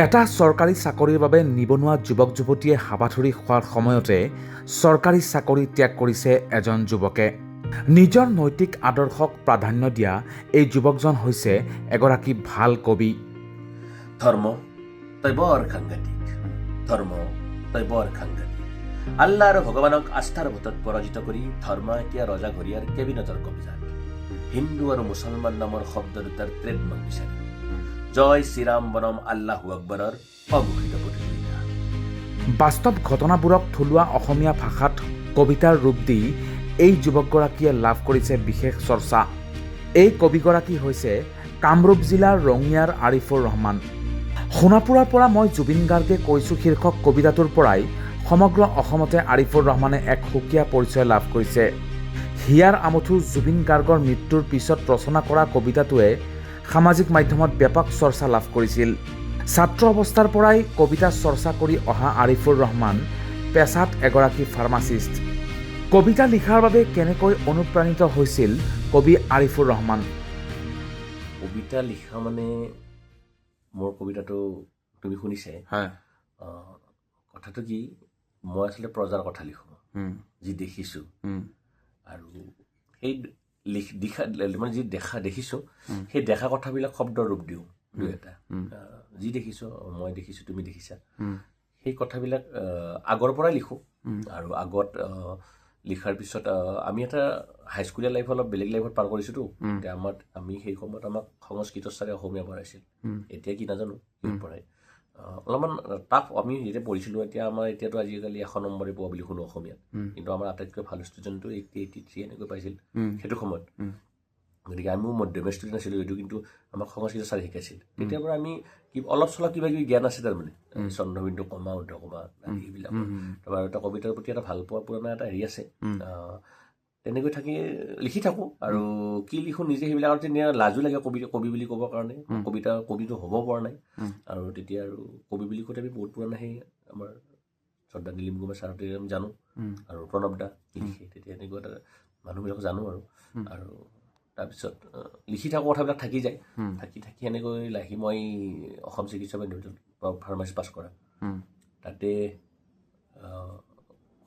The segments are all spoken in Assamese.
এটা চৰকাৰী চাকৰিৰ বাবে নিবনুৱা যুৱক যুৱতীয়ে হাবাথুৰি খোৱাৰ সময়তে চৰকাৰী চাকৰি ত্যাগ কৰিছে এজন যুৱকে। নিজৰ নৈতিক আদৰ্শক প্ৰাধান্য দিয়া এই যুৱকজন হৈছে এগৰাকী ভাল কবি। ধৰ্ম তই বৰ সাংঘাতিক, ধৰ্ম তই বৰ সাংঘাতিক। আল্লাহ আৰু ভগৱানক আস্থাৰ ভোটত পৰাজিত কৰি ধৰ্ম এতিয়া ৰজা ঘৰিয়াৰ কেবিনেটৰ কব্জাত। হিন্দু আৰু মুছলমান নামৰ শব্দ দুটাৰ ট্ৰেডমাৰ্ক বিচাৰি জয় শ্ৰীৰাম বনম আল্লাহু আকবৰৰ অঘোষিত প্ৰতিযোগিতা। বাস্তৱ ঘটনাবোৰক থলুৱা অসমীয়া ভাষাত কবিতাৰ ৰূপ দি এই যুৱকগৰাকীয়ে লাভ কৰিছে বিশেষ চৰ্চা। এই কবিগৰাকী হৈছে কামৰূপ জিলাৰ ৰঙিয়াৰ আৰিফুৰ ৰহমান। সোণাপুৰৰ পৰা মই জুবিন গাৰ্গে কৈছোঁ শীৰ্ষক কবিতাটোৰ পৰাই সমগ্ৰ অসমতে আৰিফুৰ ৰহমানে এক সুকীয়া পৰিচয় লাভ কৰিছে। হিয়াৰ আমঠু জুবিন গাৰ্গৰ মৃত্যুৰ পিছত ৰচনা কৰা কবিতাটোৱে সামাজিক মাধ্যমত ব্যাপক চৰ্চা লাভ কৰিছিল। ছাত্ৰ অৱস্থাৰ পৰাই কবিতা চৰ্চা কৰি অহা আৰিফুৰ ৰহমান পেছাত এগৰাকী ফাৰ্মাচিষ্ট। কবিতা লিখাৰ বাবে কেনেকৈ অনুপ্ৰাণিত হৈছিল কবি আৰিফুৰ ৰহমান? কবিতা লিখা মানে মোৰ কবিতাটো তুমি শুনিছে। কথাটো কি, মই আচলতে প্ৰজাৰ কথা লিখোঁ, যি দেখিছোঁ আৰু সেই মানে যি দেখিছোঁ সেই দেখা কথাবিলাক শব্দৰ ৰূপ দিওঁ। দুই এটা যি দেখিছোঁ, মই দেখিছোঁ, তুমি দেখিছা, সেই কথাবিলাক আগৰ পৰাই লিখোঁ। আৰু আগত লিখাৰ পিছত আমি এটা হাইস্কুলীয়া লাইফ অলপ বেলেগ লাইফত পাৰ কৰিছোঁতো। এতিয়া আমি সেই সময়ত আমাক সংস্কৃত ছাৰে অসমীয়া পঢ়াইছিল। এতিয়া কি নাজানো পঢ়াই অলপমান টাফ। আমি যেতিয়া পঢ়িছিলোঁ এতিয়াতো আজিকালি 100 নম্বৰে পোৱা বুলি শুনো অসমীয়াত, কিন্তু আমাৰ আটাইতকৈ ভাল ষ্টুডেণ্টটো 80, 83 এনেকৈ পাইছিল সেইটো সময়ত। গতিকে আমিও মধ্যমীয়া ষ্টুডেণ্ট আছিলোঁ যদিও, কিন্তু আমাক সংস্কৃত ছাৰে শিকাইছিল। তেতিয়াৰ পৰা আমি অলপ চলপ কিবা কিবি জ্ঞান আছে তাৰমানে, চন্দ্ৰবিন্দু কমা উদ্ধকমা এইবিলাক। তাৰপৰা এটা কবিতাৰ প্ৰতি এটা ভাল পোৱা পুৰণা এটা হেৰি আছে। তেনেকৈ থাকি লিখি থাকোঁ। আৰু কি লিখোঁ নিজে সেইবিলাকত তেতিয়া লাজো লাগে কবি বুলি ক'বৰ কাৰণে। কবিটো হ'ব পৰা নাই। আৰু তেতিয়া আৰু কবি বুলি কওঁতে আমি বহুত পুৰণা সেই আমাৰ শ্ৰদ্ধা নীলিম কুমাৰ ছাৰহঁতে আমি জানো, আৰু প্ৰণৱ দা লিখে, তেতিয়া এনেকুৱা এটা মানুহবিলাক জানো। আৰু তাৰপিছত লিখি থাকোঁ, কথাবিলাক থাকি যায়। থাকি এনেকৈ লাহি মই অসম চিকিৎসা মাধ্যমিক ফাৰ্মাচী পাছ কৰা, তাতে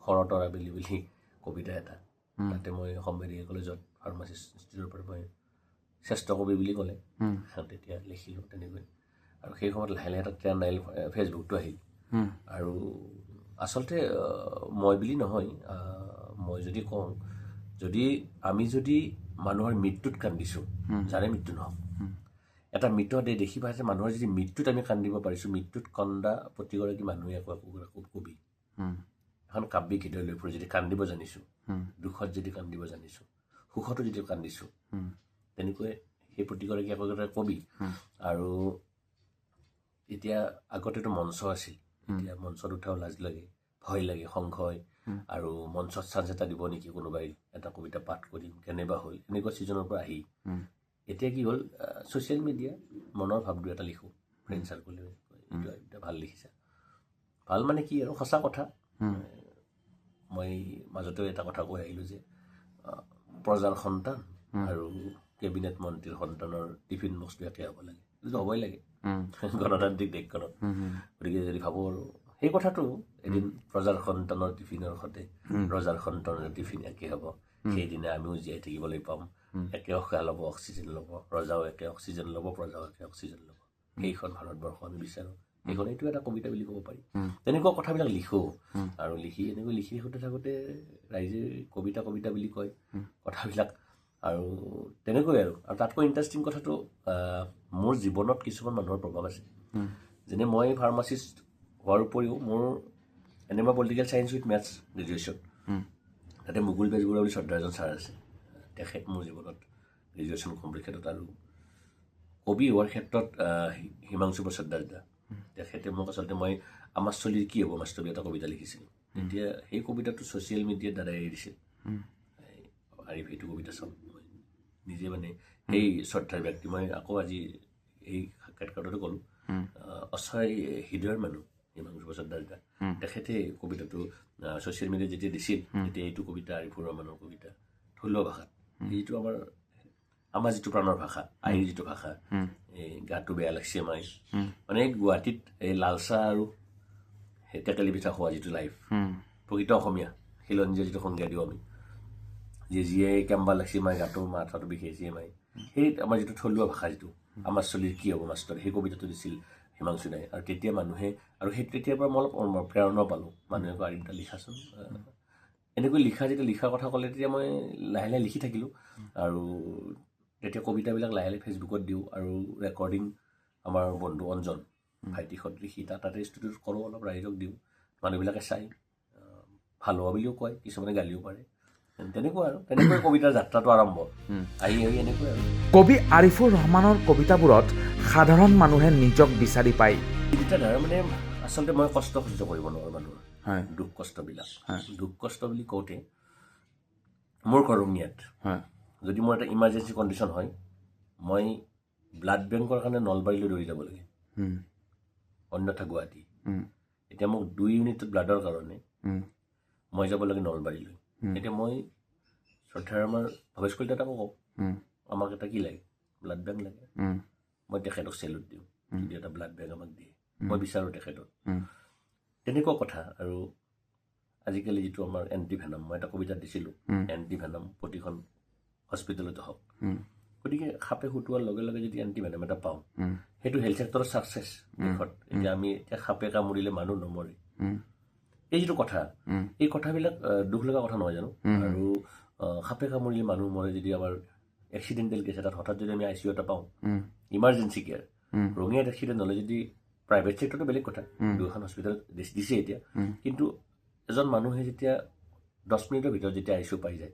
শৰতৰ আবেলি বুলি কবিতা এটা, তাতে মই অসম মেডিকেল কলেজত ফাৰ্মাচী ইনষ্টিটিউটৰ পৰা মই শ্ৰেষ্ঠ কবি বুলি ক'লে, তেতিয়া লিখিলোঁ তেনেকৈ। আৰু সেই সময়ত লাহে লাহে এটা ট্ৰেণ্ড আহিল, ফেচবুকটো আহিল। আৰু আচলতে মই বুলি নহয়, মই যদি কওঁ, আমি যদি মানুহৰ মৃত্যুত কান্দিছোঁ, যাৰে মৃত্যু নহওক, এটা মৃত দেখি পাইছে মানুহৰ যদি মৃত্যুত আমি কান্দিব পাৰিছোঁ, মৃত্যুত কন্দা প্ৰতিগৰাকী মানুহে একো কবি। এখন কাব্যিক হৃদয় লৈ ফুৰি যদি কান্দিব জানিছোঁ, দুখত যদি কান্দিব জানিছোঁ, সুখতো যদি কান্দিছোঁ, তেনেকৈ সেই প্ৰতিগৰাকী একোটা কবি। আৰু এতিয়া আগতেতো মঞ্চ আছিল, এতিয়া মঞ্চত উঠাও লাজ লাগে, ভয় লাগে, সংশয়। আৰু মঞ্চত চান্স এটা দিব নেকি কোনোবাই, এটা কবিতা পাঠ কৰিম, কেনেবা হ'ল, এনেকুৱা ছিজনৰ পৰা আহি এতিয়া কি হ'ল, ছ'চিয়েল মিডিয়া মনৰ ভাৱ দুই এটা লিখোঁ, ফ্ৰেণ্ড চাৰ্কলে এইটো ভাল লিখিছা। ভাল মানে কি আৰু সঁচা কথা। মই মাজতে এটা কথা কৈ আহিলোঁ যে প্ৰজাৰ সন্তান আৰু কেবিনেট মন্ত্ৰীৰ সন্তানৰ টিফিন বস্তু একে হ'ব লাগে, এইটো হ'বই লাগে গণতান্ত্ৰিক দেশখনত। গতিকে যদি ভাবোঁ আৰু সেই কথাটো, এদিন প্ৰজাৰ সন্তানৰ টিফিনৰ সৈতে ৰজাৰ সন্তানৰ টিফিন একে হ'ব, সেইদিনা আমিও জীয়াই থাকিবলৈ পাম। একে উশাহ ল'ব, অক্সিজেন ল'ব, ৰজাও একে অক্সিজেন ল'ব, প্ৰজাও একে অক্সিজেন ল'ব। সেইখন ভাৰতবৰ্ষ আমি বিচাৰোঁ। সেইখন এইটো এটা কবিতা বুলি ক'ব পাৰি। তেনেকুৱা কথাবিলাক লিখোঁ। আৰু এনেকৈ লিখি থাকোঁতে ৰাইজে কবিতা বুলি কয় কথাবিলাক। আৰু তেনেকৈ আৰু তাতকৈ ইণ্টাৰেষ্টিং কথাটো, মোৰ জীৱনত কিছুমান মানুহৰ প্ৰভাৱ আছে। যেনে মই ফাৰ্মাচিষ্ট হোৱাৰ উপৰিও মোৰ এনএমা political science with maths graduation, তাতে মুকুল বেজবৰুৱা বুলি শ্ৰদ্ধা এজন ছাৰ আছে, তেখেত মোৰ জীৱনত গ্ৰেজুৱেশ্যন কমপ্লিট ক্ষেত্ৰত। আৰু কবি হোৱাৰ ক্ষেত্ৰত হিমাংশু প্ৰসাদ দাস, তেখেতে মোক আচলতে মই আমাৰ স্থলীৰ কি হ'ব মাষ্টৰী এটা কবিতা লিখিছিলোঁ। তেতিয়া সেই কবিতাটো ছ'চিয়েল মিডিয়াৰ দ্বাৰাই এৰি দিছিল। আৰু সেইটো কবিতা চাওঁ, মই নিজে মানে সেই শ্ৰদ্ধাৰ ব্যক্তি। মই আকৌ আজি এই সাক্ষাৎকাৰতো ক'লোঁ, অচয় হৃদয়ৰ মানুহ হিমাংশু প্ৰসাদ দাস, তেখেতে কবিতাটো ছ'চিয়েল মিডিয়াত যেতিয়া দিছিল, তেতিয়া এইটো কবিতা আৰিফুৰ ৰহমানৰ কবিতা থলুৱা ভাষাত, এইটো আমাৰ যিটো প্ৰাণৰ ভাষা, আইৰ যিটো ভাষা, এই গাটো বেয়া লাগছে মাই মানে গুৱাহাটীত এই লালচাহ আৰু সেই টেকেলি পিঠা খোৱা যিটো লাইফ প্ৰকৃত অসমীয়া খিলঞ্জীয়া যিটো সংজ্ঞা দিওঁ আমি যিয়ে কেম্বা লাগছি মাই গাটো মাথাটো বিষাইছে মাই সেই আমাৰ যিটো থলুৱা ভাষা যিটো আমাৰ চলিৰ কি হ'ব মাষ্টৰ সেই কবিতাটো দিছিল হিমাংশু দাই আৰু তেতিয়া মানুহে আৰু সেই তেতিয়াৰ পৰা মই অলপ প্ৰেৰণা পালোঁ মানুহে কয় আৰিমটা লিখাচোন এনেকৈ যেতিয়া লিখাৰ কথা ক'লে তেতিয়া মই লাহে লাহে লিখি থাকিলোঁ আৰু তেতিয়া কবিতাবিলাক লাহে লাহে ফেচবুকত দিওঁ আৰু ৰেকৰ্ডিং আমাৰ বন্ধু অঞ্জন ভাইটিহঁত লিখি তাতে ষ্টুডিঅ'ত কৰোঁ অলপ ৰাইজক দিওঁ মানুহবিলাকে চাই ভাল হোৱা বুলিও কয় কিছুমানে গালিও পাৰে তেনেকৈ কবিতাৰ যাত্ৰাটো আৰম্ভ আহি এনেকৈ আৰু কবি আৰিফুৰ ৰহমানৰ কবিতাবোৰত সাধাৰণ মানুহে নিজক বিচাৰি পায় কবিতাধাৰা মানে আচলতে মই কষ্ট সহ্য কৰিব নোৱাৰোঁ মানুহৰ দুখ কষ্টবিলাক দুখ কষ্ট বুলি কওঁতে মোৰ ঘৰ ৰঙিয়াত যদি মোৰ এটা ইমাৰ্জেঞ্চি কণ্ডিশ্যন হয় মই ব্লাড বেংকৰ কাৰণে নলবাৰীলৈ দৌৰি যাব লাগে অন্যথা গুৱাহাটী এতিয়া মোক 2 ইউনিট ব্লাডৰ কাৰণে মই যাব লাগে নলবাৰীলৈ এতিয়া মই শ্ৰদ্ধাৰ আমাৰ ভৱেশ কলিতাক কওঁ আমাক এটা কি লাগে ব্লাড বেংক লাগে মই তেখেতক চেলুট দিওঁ যদি এটা ব্লাড বেংক আমাক দিয়ে মই বিচাৰোঁ তেখেতক তেনেকুৱা কথা আৰু আজিকালি যিটো আমাৰ এণ্টি ভেনম মই এটা কবিতাত দিছিলোঁ এণ্টি ভেনম প্ৰতিখন হস্পিটেলতে হওক গতিকে সাপে সুটোৱাৰ লগে লগে যদি এণ্টি ভেনম এটা পাওঁ সেইটো হেল্থ ছেক্টৰৰ ছাকচেছ দেশত এতিয়া আমি এতিয়া সাপে কামুৰিলে মানুহ নমৰে এই যিটো কথা এই কথাবিলাক দুখ লগা কথা নহয় জানো আৰু সাপে কামুৰিলে মানুহ মৰে যদি আমাৰ এক্সিডেণ্টেল কেছ এটাত হঠাৎ যদি আমি আই চি ইউ এটা পাওঁ ইমাৰ্জেঞ্চি কেয়াৰ ৰঙিয়াত এক্সিডেণ্ট হ'লে যদি প্ৰাইভেট ছেক্টৰটো বেলেগ কথা 2খন হস্পিটেল দিছে এতিয়া কিন্তু এজন মানুহে যেতিয়া 10 মিনিটৰ ভিতৰত যেতিয়া আই চি ইউ পাই যায়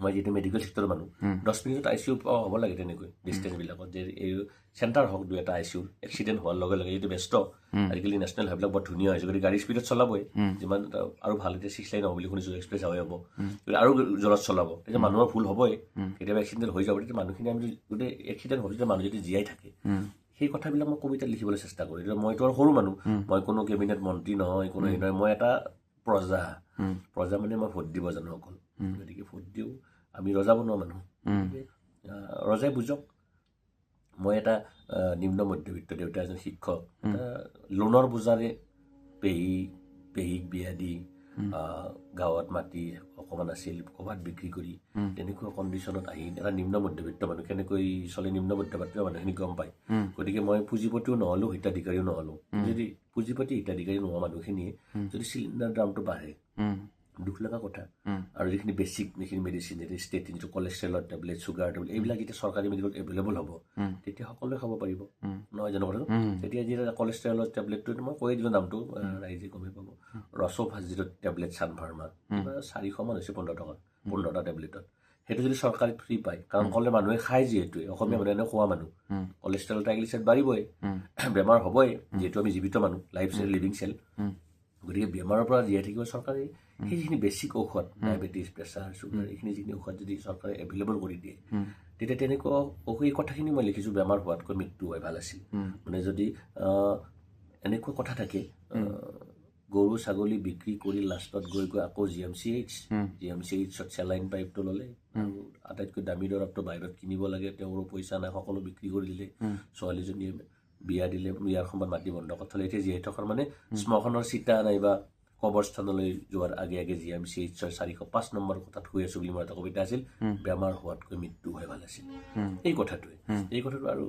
মই যিটো মেডিকেল ছেক্টৰৰ মানুহ 10 মিনিটত আই চি ইউ হ'ব লাগে তেনেকৈ ডিষ্টেঞ্চবিলাকত যে এই চেণ্টাৰ হওক 2 এটা আই চি ইউ এক্সিডেণ্ট হোৱাৰ লগে লগে যিটো ব্যস্ত আজিকালি নেশ্যনেল হাইবিলাক বৰ ধুনীয়া হৈছে গতিকে গাড়ী স্পীডত চলাবই যিমান আৰু ভাল এতিয়া 6 লাইন হ'ব বুলি শুনিছোঁ এক্সপ্ৰেছ হাইৱে হ'ব আৰু জলত চলাব তেতিয়া মানুহৰ ভুল হ'বই কেতিয়াবা এক্সিডেণ্ট হৈ যাব তেতিয়া মানুহখিনি আমি গোটেই এক্সিডেণ্ট হ'ল যেতিয়া মানুহ যদি জীয়াই থাকে সেই কথাবিলাক মই কবিতাত লিখিবলৈ চেষ্টা কৰোঁ এতিয়া মইতো আৰু সৰু মানুহ মই কোনো কেবিনেট মন্ত্ৰী নহয় কোনো হেৰি নহয় মই এটা প্ৰজা মানে মই ভোট দিব জানো অকল গতিকে ভোট দিওঁ আমি ৰজা বনোৱা মানুহ ৰজাই বুজক মই এটা নিম্ন মধ্যবিত্ত দেউতা এজন শিক্ষক লোনৰ বোজাৰে পেহীক বিয়া দি গাঁৱত মাটি অকণমান আছিল ক'ৰবাত বিক্ৰী কৰি তেনেকুৱা কণ্ডিশ্যনত আহি এটা নিম্ন মধ্যবিত্ত মানুহ কেনেকৈ চলে নিম্ন মধ্যবিত্ত মানুহখিনি গম পায় গতিকে মই পুঁজিপতিও নহ'লোঁ হিতাধিকাৰীও নহ'লোঁ যদি পুঁজিপতি হিতাধিকাৰী নোহোৱা মানুহখিনিয়ে যদি চিলিণ্ডাৰ দামটো বাঢ়ে দুখ লগা কথা আৰু যিখিনি বেছিক যিখিনি মেডিচিন যেতিয়া ষ্টেটিন যিটো কলেষ্ট্ৰলৰ টেবলেট চুগাৰ টেবলেট এইবিলাক যেতিয়া চৰকাৰী মেডিকেলত এভেইলেবল হ'ব তেতিয়া সকলোৱে খাব পাৰিব নহয় জানো কথাটো তেতিয়া যেতিয়া কলেষ্ট্ৰলৰ টেবলেটটো মই কৈ দিলোঁ নামটো ৰাইজে গমেই পাব ৰচোভাছ যিটো টেবলেট চানফাৰ্মাৰ 400 মান হৈছে 15 টকা 15টা টেবলেটত সেইটো যদি চৰকাৰী ফ্ৰী পায় কাৰণ ক'লে মানুহে খায় যিহেতু অসমীয়া মানুহে এনেও খোৱা মানুহ কলেষ্ট্ৰল ট্ৰাইগ্লিচাইড বাঢ়িবই বেমাৰ হ'বই যিহেতু আমি জীৱিত মানুহ লাইফ চেল লিভিং চেল গতিকে বেমাৰৰ পৰা জীয়াই থাকিব চৰকাৰে সেই যিখিনি বেছিক ঔষধ ডায়েবেটিছ প্ৰেছাৰ চুগাৰ এইখিনি যিখিনি ঔষধ যদি চৰকাৰে এভেইলেবল কৰি দিয়ে তেতিয়া তেনেকুৱা এই কথাখিনি মই লিখিছোঁ বেমাৰ হোৱাতকৈ মৃত্যু হয় ভাল আছিল মানে যদি এনেকুৱা কথা থাকে গৰু ছাগলী বিক্ৰী কৰি লাষ্টত গৈ আকৌ জি এম চি এইচত চেলাইন পাইপটো ল'লে আৰু আটাইতকৈ দামী দৰৱটো বাহিৰত কিনিব লাগে তেওঁৰো পইচা নাই সকলো বিক্ৰী কৰি দিলে ছোৱালীজনীয়ে বিয়া দিলে বিয়াৰ সময়ত মাটি বন্ধ কৰি থ'লে এতিয়া জীয়াই থকাৰ মানে শ্মশানৰ চিতা নাইবা কবৰস্থানলৈ যোৱাৰ আগে আগে জি এম চি এইচৰ 405 নম্বৰ কথাত শুই আছোঁ বুলি মোৰ এটা কবিতা আছিল বেমাৰ হোৱাতকৈ মৃত্যু হয় ভাল আছিল এই কথাটো আৰু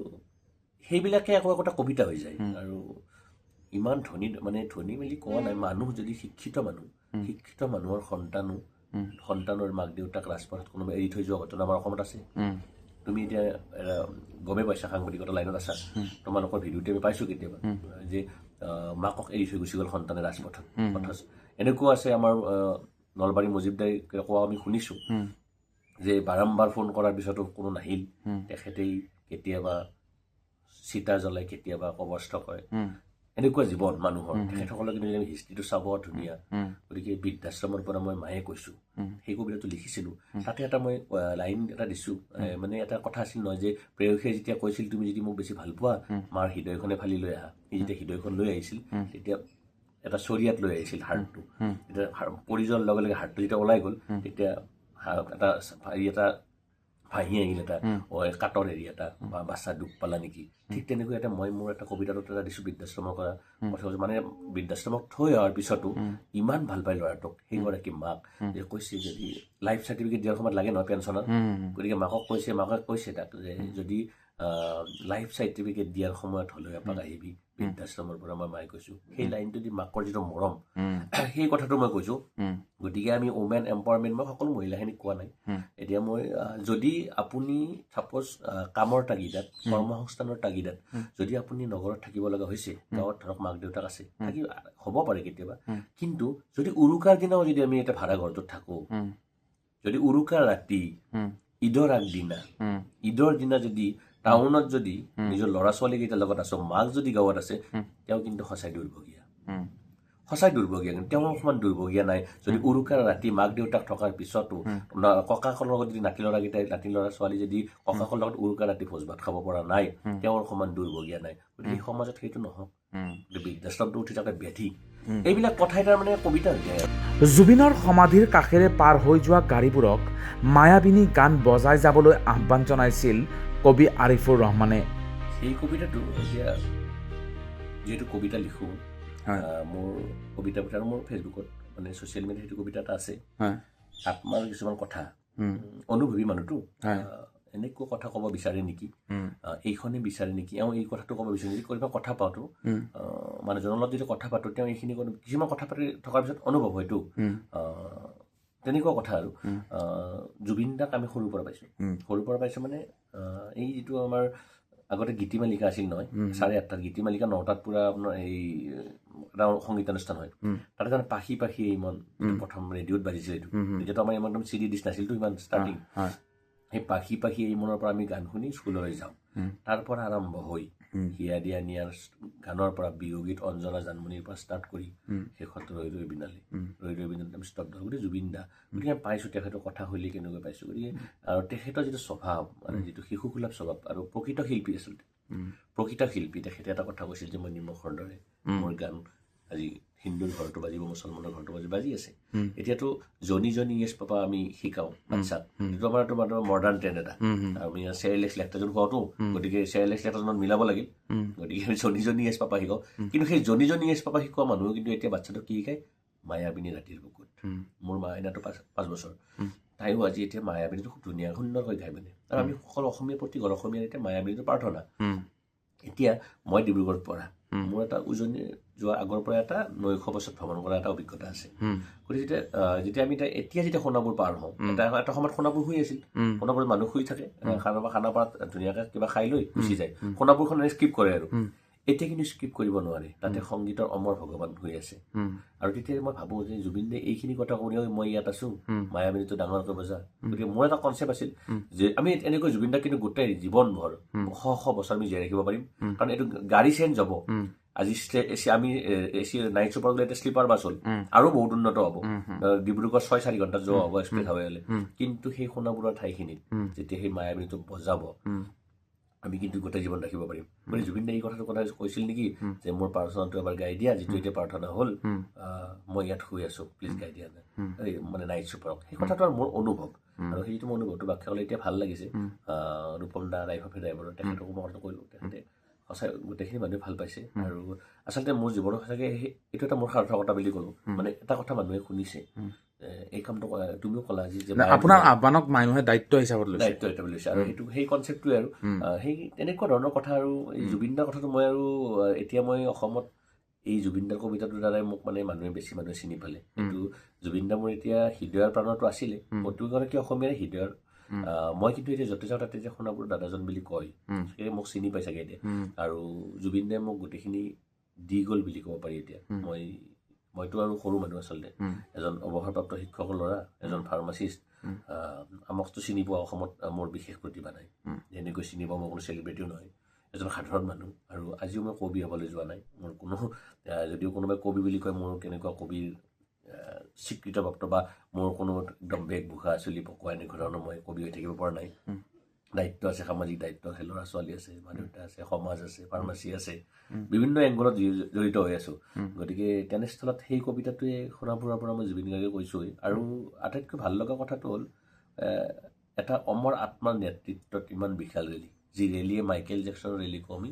সেইবিলাকে আকৌ এটা কবিতা হৈ যায় আৰু ইমান ধনী মেলি কোৱা নাই মানুহ যদি শিক্ষিত মানুহৰ সন্তানৰ মাক দেউতাক ৰাজপথত কোনোবা এৰি থৈ যোৱা ঘটনা আমাৰ অসমত আছে তুমি এতিয়া গমে পাইছা সাংবাদিকতা লাইনত আছা তোমালোকৰ ভিডিঅ'তে আমি পাইছোঁ কেতিয়াবা যে মাকক এৰি থৈ গুচি গ'ল সন্তানে ৰাজপথত অথচ এনেকুৱা আছে আমাৰ নলবাৰী মজিবদাই কোৱা আমি শুনিছোঁ যে বাৰম্বাৰ ফোন কৰাৰ পিছতো কোনো নাহিল তেখেতেই কেতিয়াবা চিতা জ্বলাই কেতিয়াবা কবৰস্থ কৰে এনেকুৱা জীৱন মানুহৰ তেখেতসকলে কিন্তু যদি হিষ্ট্ৰীটো চাব ধুনীয়া গতিকে বৃদ্ধাশ্ৰমৰ পৰা মই মায়ে কৈছোঁ সেই কবিতাটো লিখিছিলোঁ তাতে এটা মই লাইন এটা দিছোঁ মানে এটা কথা আছিল নহয় যে প্ৰেয়সীয়ে যেতিয়া কৈছিল তুমি যদি মোক বেছি ভাল পোৱা মাৰ হৃদয়খনে ফালি লৈ আহা সি যেতিয়া হৃদয়খন লৈ আহিছিল তেতিয়া এটা চৰিয়াত লৈ আহিছিল হাৰ্টটো তেতিয়া পৰি যোৱাৰ লগে লগে হাৰ্টটো যেতিয়া ওলাই গ'ল তেতিয়া এটা ভাহি আহিল এটা কাটৰ এৰিয়া এটা বা বাচ্চা দুখ পালা নেকি ঠিক তেনেকৈ এটা মই মোৰ এটা কবিতাটোত এটা দিছোঁ বৃদ্ধাশ্ৰমৰ কথা কৈছোঁ মানে বৃদ্ধাশ্ৰমক থৈ অহাৰ পিছতো ইমান ভাল পায় ল'ৰাটোক সেইগৰাকী মাক যে কৈছে যদি লাইফ চাৰ্টিফিকেট দিয়াৰ সময়ত লাগে নহয় পেঞ্চনৰ গতিকে মাকে কৈছে তাক যে যদি লাইফ চাৰ্টিফিকেট দিয়াৰ সময়ত হ'লেও এপাক আহিবি বৃদ্ধাশ্ৰমৰ পৰা মই মায়ে কৈছোঁ সেই লাইনটো দি মাকৰ যিটো মৰম সেই কথাটো মই কৈছোঁ গতিকে আমি ওমেন এম্পাৱাৰমেণ্ট মই সকলো মহিলাখিনিক কোৱা নাই এতিয়া মই যদি আপুনি ছাপ'জ কামৰ তাগিদাত কৰ্মসংস্থানৰ তাগিদাত যদি আপুনি নগৰত থাকিব লগা হৈছে গাঁৱত ধৰক মাক দেউতাক আছে থাকি হ'ব পাৰে কেতিয়াবা কিন্তু যদি উৰুকাৰ দিনাও যদি আমি এটা ভাড়া ঘৰটোত থাকোঁ যদি উৰুকাৰ ৰাতি ঈদৰ আগদিনা ঈদৰ দিনা যদি টাউনত যদি নিজৰ ল'ৰা ছোৱালীকেইটাৰ লগত আছোঁ মাক যদি গাঁৱত আছে তেওঁ কিন্তু সঁচাই দুৰ্ভগীয়া কিন্তু তেওঁৰ সমান দুৰ্ভগীয়া নাই যদি উৰুকাৰ ৰাতি মাক দেউতাক থকাৰ পিছতো ককাকৰ লগত যদি নাতি ল'ৰা ছোৱালী যদি ককাকৰ লগত উৰুকাৰ ৰাতি ভোজ ভাত খাব পৰা নাই তেওঁৰ সমান দুৰ্ভগীয়া নাই গতিকে সমাজত সেইটো নহওক বৃদ্ধাশ্ৰমটো উঠি থাকে ব্যাধি এইবিলাক কথাই তাৰমানে কবিতা হৈ যায়। জুবিনৰ সমাধিৰ কাষেৰে পাৰ হৈ যোৱা গাড়ীবোৰক মায়াবিনী গান বজাই যাবলৈ আহ্বান জনাইছিল কবি আৰিফুৰ ৰহমানে। সেই কবিতাটো এতিয়া যিহেতু কবিতা লিখোঁ মোৰ কবিতা আৰু মোৰ ফেচবুকত মানে ছ'চিয়েল মিডিয়াত সেইটো কবিতা এটা আছে আত্মাৰ কিছুমান কথা অনুভৱী মানুহটো এনেকুৱা কথা ক'ব বিচাৰে নেকি এইখনে বিচাৰে নেকি এই কথাটো ক'ব বিচাৰে নেকি কিবা কথা পাতো মানুহজনৰ লগত যদি কথা পাতোঁ তেওঁ এইখিনি কিছুমান কথা পাতি থকাৰ পিছত অনুভৱ হয়তো তেনেকুৱা কথা আৰু জুবিন দাক আমি সৰুৰ পৰা পাইছোঁ মানে এই যিটো আমাৰ আগতে গীতিমালিকা আছিল নহয় 8:30 গীতিমালিকা 9টাত পুৰা আপোনাৰ এই এটা সংগীতানুষ্ঠান হয় তাতে তাৰমানে পাখি পাখি এই মন প্ৰথম ৰেডিঅ'ত বাজিছিল এইটো তেতিয়াতো আমাৰ ইমান চিডি ডিছ নাছিলতো ইমান ষ্টাৰ্টিং সেই পাখি পাখি এই মনৰ পৰা আমি গান শুনি স্কুললৈ যাওঁ তাৰ পৰা আৰম্ভ হৈ হিয়া দিয়া নিয়াৰ গানৰ পৰা বিহুগীত অঞ্জনা জানমণিৰ পৰা ষ্টাৰ্ট কৰি শেষত ৰৈ ৰৈ বিনালে আমি স্তব্ধ গতিকে জুবিন দা গতিকে আমি পাইছোঁ তেখেতৰ কথা শৈলী কেনেকৈ পাইছোঁ গতিকে আৰু তেখেতৰ যিটো স্বভাৱ মানে যিটো শিশুসুলভ স্বভাৱ আৰু প্ৰকৃত শিল্পী আচলতে তেখেতে এটা কথা কৈছিল যে মই নিমখৰ দৰে মোৰ গান আজি হিন্দুৰ ঘৰটো বাজিব মুছলমানৰ ঘৰটো বাজি আছে এতিয়াতো জনি য়েছ পাপা আমি শিকাওঁ বাচ্ছাক যিটো আমাৰ মডাৰ্ণ ট্ৰেণ্ড এটা আমি চেয়াৰলেছ লেক্টাৰজন খোৱাওতো গতিকে চেয়াৰলেছ লেক্টাৰজনত মিলাব লাগিল গতিকে আমি জনি য়েছ পাপা শিকাওঁ কিন্তু সেই জনি য়েছ পাপা শিকোৱা মানুহে কিন্তু এতিয়া বাচ্ছাটোক কি শিকায় মায়াবিনী ৰাতিৰ বুকুত মোৰ মাইনাটো 5 বছৰ তাইও আজি এতিয়া মায়াবিনীটো খুব ধুনীয়া সুন্দৰকৈ গাই মানে আৰু আমি সকলো অসমীয়া প্ৰতি ঘৰ অসমীয়াৰ এতিয়া মায়াবিনীটো প্ৰাৰ্থনা এতিয়া মই ডিব্ৰুগড়ত পঢ়া মোৰ এটা উজনি যোৱা আগৰ পৰা এটা 900 বছৰত ভ্ৰমণ কৰা এটা অভিজ্ঞতা আছে গতিকে যেতিয়া আমি এতিয়া যেতিয়া সোণাপুৰ পাৰ হওঁ এটা সময়ত সোণাপুৰ শুই আছিল সোণাপুৰত মানুহ শুই থাকে খানাপাৰাত ধুনীয়াকৈ কিবা খাই লৈ গুচি যায় সোণাপুৰখন স্কিপ কৰে আৰু এতিয়া কিন্তু স্কিপ কৰিব নোৱাৰে তাতে সংগীতৰ অমৰ ভগৱান হৈ আছে আৰু তেতিয়া মই ভাবোঁ যে জুবিন দে এইখিনি কথা কৰিও মই ইয়াত আছোঁ মায়াবিনীটো ডাঙৰকৈ বজা গতিকে মোৰ এটা কনচেপ্ট আছিল যে আমি এনেকৈ জুবিন দাক কিন্তু গোটেই জীৱনভৰ শ বছৰ আমি জীয়াই ৰাখিব পাৰিম কাৰণ এইটো গাড়ী চেঞ্জ হ'ব আজি আমি নাইট চুপাৰ গ'লে এতিয়া শ্লিপাৰ বাছ হ'ল আৰু বহুত উন্নত হ'ব ডিব্ৰুগড় 6-4 ঘণ্টা যোৱা হ'ব এক্সপ্ৰেছ হাইৱে হ'লে কিন্তু সেই সোণাপুৰৰ ঠাইখিনিত যেতিয়া সেই মায়াবিনীটো বজাব আমি কিন্তু গোটেই জীৱন ৰাখিব পাৰিম মানে জুবিন দাই এই কথাটো কৈছিল নেকি যে মোৰ প্ৰাৰ্থনাটো এবাৰ গাই দিয়া যিটো এতিয়া প্ৰাৰ্থনা হ'ল মই ইয়াত শুই আছোঁ প্লিজ গাই দিয়া মানে নাইট চুপাৰক সেই কথাটো আৰু মোৰ অনুভৱ আৰু সেইটো মোৰ অনুভৱটো ব্যাখ্যা হ'লে এতিয়া ভাল লাগিছে ৰূপম দা ৰাইফাফে ড্ৰাইভাৰৰ তেখেতকো মই কথাটো কৰিলোঁ তেখেতে সঁচাই গোটেইখিনি মানুহে ভাল পাইছে আৰু আচলতে মোৰ জীৱনত সঁচাকৈ এইটো এটা মোৰ সাৰ্থকতা বুলি ক'লোঁ মানে এটা কথা মানুহে শুনিছে এই কামটো তুমিও ক'লা যে আপোনাৰ আহ্বানক মানুহে দায়িত্ব হিচাপত লৈছে আৰু সেইটো সেই কনচেপ্টটোৱে আৰু সেই তেনেকুৱা ধৰণৰ কথা আৰু এই জুবিন দাৰ কথাটো মই আৰু এতিয়া মই অসমত এই জুবিন দাৰ কবিতাটোৰ দ্বাৰাই মোক মানে মানুহে চিনি পালে কিন্তু জুবিন দা মোৰ এতিয়া হৃদয়ৰ প্ৰাণতো আছিলে প্ৰতিগৰাকী অসমীয়াৰে হৃদয়ৰ মই কিন্তু এতিয়া য'তে যাওঁ তাতে যে সোণাপুৰ দাদাজন বুলি কয় সেয়ে মোক চিনি পাই চাগে এতিয়া আৰু জুবিন দাই মোক গোটেইখিনি দি গ'ল বুলি ক'ব পাৰি এতিয়া মইতো আৰু সৰু মানুহ আচলতে এজন অৱসৰপ্ৰাপ্ত শিক্ষকৰ ল'ৰা এজন ফাৰ্মাচিষ্ট আমাকতো চিনি পোৱা অসমত মোৰ বিশেষ প্ৰতিভা নাই যেনেকৈ চিনি পোৱা মই কোনো চেলিব্ৰিটিও নহয় এজন সাধাৰণ মানুহ আৰু আজিও মই কবি হ'বলৈ যোৱা নাই মোৰ কোনো যদিও কোনোবাই কবি বুলি কয় মোৰ কেনেকুৱা কবিৰ স্বীকৃতপ্ৰাপ্ত বা মোৰ কোনো একদম বেগভূষা চুলি পকোৱা এনেকুৱা ধৰণৰ মই কবি হৈ থাকিব পৰা নাই দায়িত্ব আছে সামাজিক দায়িত্ব আছে ল'ৰা ছোৱালী আছে মা দেউতা আছে সমাজ আছে ফাৰ্মাচী আছে বিভিন্ন এংগলত জড়িত হৈ আছোঁ গতিকে তেনেস্থলত সেই কবিতাটোৱে সোণাপুৰৰ পৰা মই জুবিন গাৰ্গে কৈছোঁৱেই আৰু আটাইতকৈ ভাল লগা কথাটো হ'ল এটা অমৰ আত্মাৰ নেতৃত্বত ইমান বিশাল ৰেলী, যি ৰেলীয়ে মাইকেল জেকছনৰ ৰেলীকো আমি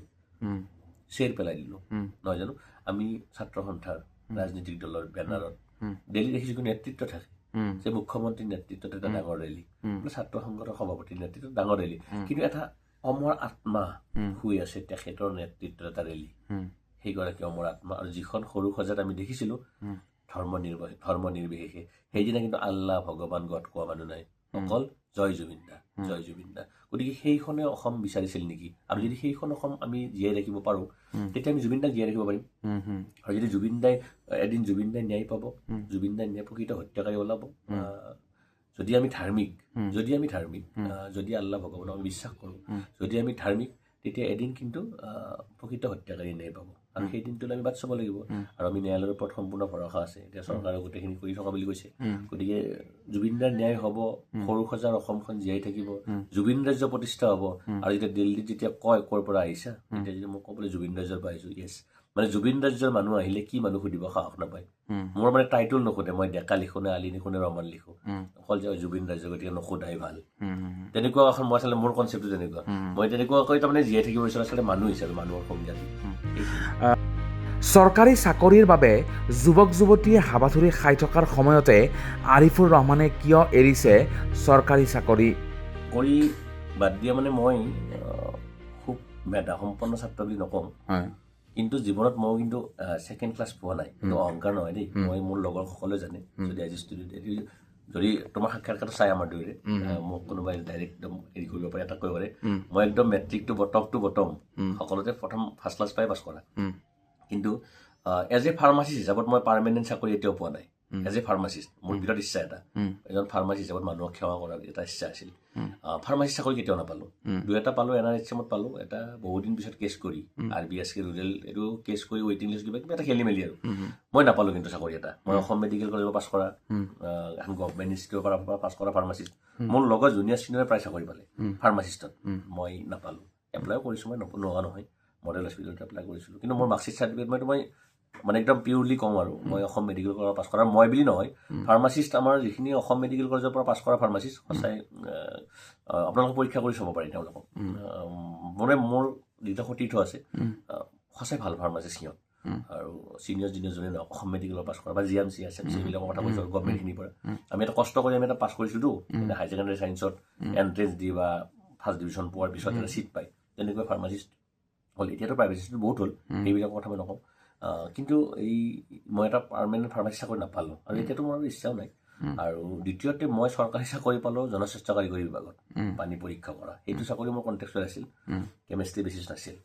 চেৰ পেলাই দিলোঁ, নহয় জানো? আমি ছাত্ৰ সন্থাৰ ৰাজনীতিক দলৰ বেনাৰত ৰেলী দেখিছোঁ, নেতৃত্ব থাকে যে মুখ্যমন্ত্ৰীৰ নেতৃত্বত এটা ডাঙৰ ৰেলী, ছাত্ৰ সংগঠনৰ সভাপতিৰ নেতৃত্বত ডাঙৰ ৰেলী, কিন্তু এটা অমৰ আত্মা শুই আছে তেখেতৰ নেতৃত্বত এটা ৰেলী, সেইগৰাকী অমৰ আত্মা। আৰু যিখন সৰু সজাত আমি দেখিছিলোঁ ধৰ্ম নিৰ্বিশেষে, সেইদিনা কিন্তু আল্লাহ ভগৱান গড কোৱা মানুহ নাই, অকল জয় জুবিন দা, জয় জুবিন দা। গতিকে সেইখনে অসম বিচাৰিছিল নেকি? আৰু যদি সেইখন অসম আমি জীয়াই ৰাখিব পাৰোঁ, তেতিয়া আমি জুবিন দাক জীয়াই ৰাখিব পাৰিম। আৰু যদি জুবিন দাই ন্যায় পাব, জুবিন দাই ন্যায় প্ৰকৃত হত্যাকাৰী ওলাব, যদি আমি ধাৰ্মিক, যদি আল্লাহ ভগৱানক আমি বিশ্বাস কৰোঁ, যদি আমি ধাৰ্মিক, তেতিয়া এদিন কিন্তু প্ৰকৃত হত্যাকাৰী ন্যায় পাব। আৰু সেই দিনটোলৈ আমি বাট চাব লাগিব। আৰু আমি ন্যায়ালয়ৰ ওপৰত সম্পূৰ্ণ ভৰসা আছে, এতিয়া চৰকাৰে গোটেইখিনি কৰি থকা বুলি কৈছে। গতিকে জুবিন দাৰ ন্যায় হ'ব, সৰু সজাৰ অসমখন জীয়াই থাকিব, জুবিন ৰাজ্য প্ৰতিষ্ঠা হ'ব। আৰু যেতিয়া দিল্লীত যেতিয়া কয় ক'ৰ পৰা আহিছা, তেতিয়া যদি মই ক'বলৈ জুবিন ৰাজ্যৰ পৰা আহিছোঁ, য়েছ, মানে জুবিন ৰাজ্যৰ মানুহ আহিলে কি মানুহ সুধিব সাহস নাপায়। মোৰ মানে টাইটল নুসুধে, মই ডেকা লিখোঁ নে আলি লিখোঁ নে ৰমান লিখোঁ, অকল যে জুবিন ৰাজ্য, গতিকে নুসুধাই ভাল। তেনেকুৱা এখন মই আচলতে মোৰ কনচেপ্টটো তেনেকুৱা, মই তেনেকুৱাকৈ তাৰমানে জীয়াই থাকিব বিচাৰোঁ আচলতে মানুহ হিচাপে, মানুহৰ সংজ্ঞাটো। চৰকাৰী চাকৰিৰ বাবে যুৱক যুৱতীয়ে হাবাথুৰি খাই থকাৰ সময়তে আৰিফুৰ ৰহমানে কিয় এৰিছে চৰকাৰী চাকৰি? কৰি বাদ দিয়া মানে মই খুব মেধাসম্পন্ন ছাত্ৰ বুলি নকওঁ, কিন্তু জীৱনত মই কিন্তু ছেকেণ্ড ক্লাছ পোৱা নাই, কিন্তু অহংকাৰ নহয় দেই। মই মোৰ লগৰ সকলোৱে জানে, যদি আজি ষ্টুডেণ্ট যদি তোমাৰ সাক্ষাৎকাৰ চাই আমাৰ দুয়োৰে, মোক কোনোবাই ডাইৰেক্ট একদম হেৰি কৰিব পাৰে, এটা কৰিব পাৰে, মই একদম মেট্ৰিকটো টপ টু বটম সকলোতে প্ৰথম ফাৰ্ষ্ট ক্লাছ পাই পাছ কৰা। কিন্তু এজ এ ফাৰ্মাচিষ্ট হিচাপত মই পাৰ্মানেণ্ট চাকৰি এতিয়াও পোৱা নাই। এজ এ ফাৰ্মাচিষ্ট মোৰ ভিতৰত ইচ্ছা এটা, এজন ফাৰ্মাচিষ্ট হিচাপত মানুহক সেৱা কৰাৰ এটা ইচ্ছা আছিল। ফাৰ্মাচিষ্ট চাকৰি কেতিয়াও নাপালোঁ। দুই এটা পালোঁ, NRHMত পালোঁ, এটা বহুদিন পিছত কেছ কৰি RBSK ৰুৰেল এইটো কেছ কৰি ৱেইটিং লিষ্ট কিবা এটা খেলি মেলি আৰু মই নাপালোঁ কিন্তু চাকৰি এটা। মই অসম মেডিকেল কলেজৰ পাছ কৰা, এখন গভৰ্ণমেণ্ট ইনষ্টিটিউটৰ পৰা পাছ কৰা ফাৰ্মাচিষ্ট। মোৰ লগৰ জুনিয়ৰ চিনিয়ৰে প্ৰায় চাকৰি পালে ফাৰ্মাচিষ্টত, মই নাপালোঁ। এপ্লাইও কৰিছোঁ, মই নোহোৱা নহয়, মডেল হস্পিটেলত এপ্লাই কৰিছিলোঁ, কিন্তু মোৰ মাৰ্কশ্বিট চাৰ্টিফিকেট মই মানে একদম পিউৰলি কওঁ আৰু মই অসম মেডিকেল কলেজৰ পৰা পাছ কৰা, মই বুলি নহয়, ফাৰ্মাচিষ্ট আমাৰ যিখিনি অসম মেডিকেল কলেজৰ পৰা পাছ কৰা ফাৰ্মাচিষ্ট, সঁচাই আপোনালোকে পৰীক্ষা কৰি চাব পাৰি তেওঁলোকক। মোৰ যিটো সতীৰ্থ আছে সঁচাই ভাল ফাৰ্মাচিষ্ট সিহঁত, আৰু চিনিয়ৰ জুনিয়ৰ যোনে নহওক অসম মেডিকেলৰ পাছ কৰা বা GMC SMC এইবিলাকৰ কথা কৈছোঁ, গভৰ্ণমেণ্টখিনিৰ পৰা আমি এটা কষ্ট কৰি আমি এটা পাছ কৰিছোঁতো, হাই ছেকেণ্ডেৰী ছায়েন্সত এণ্ট্ৰেঞ্চ দি বা ফাৰ্ষ্ট ডিভিজন পোৱাৰ পিছত এটা ছিট পায়, তেনেকৈ ফাৰ্মাচিষ্ট হ'ল। এতিয়াতো প্ৰাইভেট চিটটো বহুত হ'ল, সেইবিলাকৰ কথা মই নকওঁ। কিন্তু মই এটা পাৰ্মানেণ্ট ফাৰ্মাচী চাকৰি নাপালোঁ, আৰু এতিয়াতো মোৰ ইচ্ছাও নাই। আৰু দ্বিতীয়তে মই চৰকাৰী চাকৰি পালোঁ জনস্বাস্থ্য কাৰিকৰী বিভাগত, পানী পৰীক্ষা কৰা, সেইটো চাকৰি মোৰ কণ্টেক্সুৱেল আছিল, কেমেষ্ট্ৰি বেচিছ নাছিল।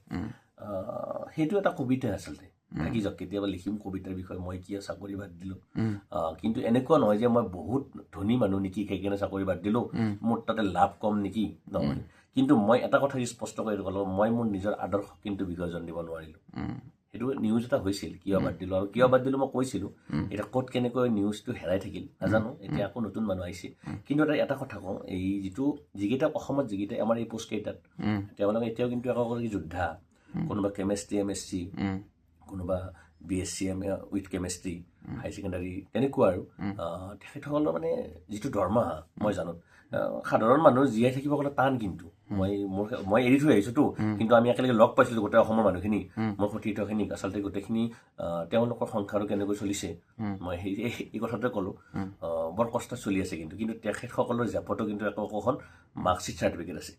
সেইটো এটা কবিতা আচলতে, থাকি যাওক, কেতিয়াবা লিখিম কবিতাৰ বিষয়ে, মই কিয় চাকৰি বাদ দিলোঁ। কিন্তু এনেকুৱা নহয় যে মই বহুত ধনী মানুহ নেকি সেইকাৰণে চাকৰি বাদ দিলোঁ, মোৰ তাতে লাভ কম নেকি, নহয়। কিন্তু মই এটা কথা স্পষ্ট কৰি ক'লোঁ, মই মোৰ নিজৰ আদৰ্শ কিন্তু বিসৰ্জন দিব নোৱাৰিলোঁ। সেইটো নিউজ এটা হৈছিল, কিয় বাদ দিলোঁ, আৰু কিয় বাদ দিলোঁ মই কৈছিলোঁ। এতিয়া ক'ত কেনেকৈ নিউজটো হেৰাই থাকিল নাজানো, এতিয়া আকৌ নতুন মানুহ আহিছে। কিন্তু এটা কথা কওঁ, এই যিকেইটা অসমত যিকেইটা আমাৰ এই পোষ্ট কেইটাত, তেওঁলোকে এতিয়াও কিন্তু এগৰাকী যোদ্ধা, কোনোবা কেমেষ্ট্ৰি MSc, কোনোবা BSc with chemistry high secondary, তেনেকুৱা আৰু তেখেতসকলৰ মানে যিটো দৰমহা মই জানো, সাধাৰণ মানুহ জীয়াই থাকিব গ'লে টান। কিন্তু মই এৰি থৈ আহিছোঁতো, কিন্তু আমি একেলগে লগ পাইছিলোঁ গোটেই অসমৰ মানুহখিনি, মোৰ সতীৰ্থখিনিক, আচলতে গোটেইখিনি তেওঁলোকৰ সংসাৰো কেনেকৈ চলিছে মই এই কথাটোৱে ক'লোঁ। বৰ কষ্ট চলি আছে, কিন্তু তেখেতসকলৰ জেপতো কিন্তু একোখন মাৰ্কশ্বিট চাৰ্টিফিকেট আছে,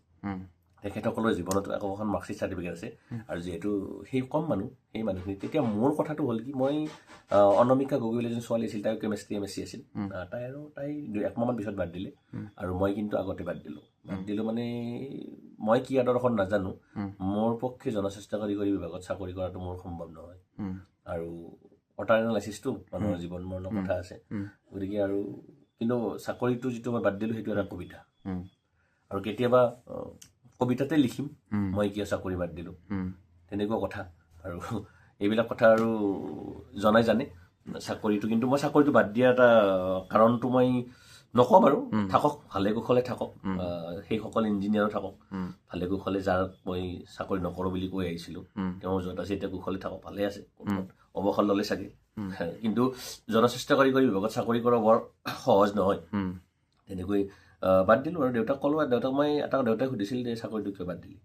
তেখেতসকলৰ জীৱনত একোখন মাৰ্কশ্বিট চাৰ্টিফিকেট আছে। আৰু যিহেতু সেই কম মানুহ, সেই মানুহখিনি, তেতিয়া মোৰ কথাটো হ'ল কি, মই অনামিকা গগৈ এজনী ছোৱালী আছিল, তাইও কেমেষ্ট্ৰি MSc আছিল, তাই 1 মাহমান পিছত বাদ দিলে, আৰু মই কিন্তু আগতে বাদ দিলোঁ মানে মই কি আদৰ্শত নাজানো, মোৰ পক্ষে জনস্বাস্থ্য কাৰিকৰী বিভাগত চাকৰি কৰাটো মোৰ সম্ভৱ নহয়। আৰু অটাৰ এনালাইচিছটো মানুহৰ জীৱন মৰণৰ কথা আছে, গতিকে আৰু কিন্তু চাকৰিটো যিটো মই বাদ দিলোঁ সেইটো এটা কবিতা, আৰু কেতিয়াবা কবিতাতে লিখিম মই কিয় চাকৰি বাদ দিলোঁ, তেনেকুৱা কথা। আৰু এইবিলাক কথা আৰু জনাই জানে চাকৰিটো, কিন্তু মই চাকৰিটো বাদ দিয়া এটা কাৰণটো মই নকওঁ বাৰু, থাকক ভালে কুশলে থাকক, সেইসকল ইঞ্জিনিয়াৰো থাকক ভালে কুশলে, যাৰ মই চাকৰি নকৰোঁ বুলি কৈ আহিছিলোঁ, তেওঁ য'ত আছে এতিয়া কুশলে থাকক, ভালে আছে, অৱসৰ ল'লে চাগে। কিন্তু জনস্বাস্থ্য কাৰিকৰী বিভাগত চাকৰি কৰা বৰ সহজ নহয়, তেনেকৈ বাদ দিলোঁ আৰু দেউতাক ক'লোঁ আৰু দেউতাক দেউতাই সুধিছিল যে চাকৰিটো কিয় বাদ দিলি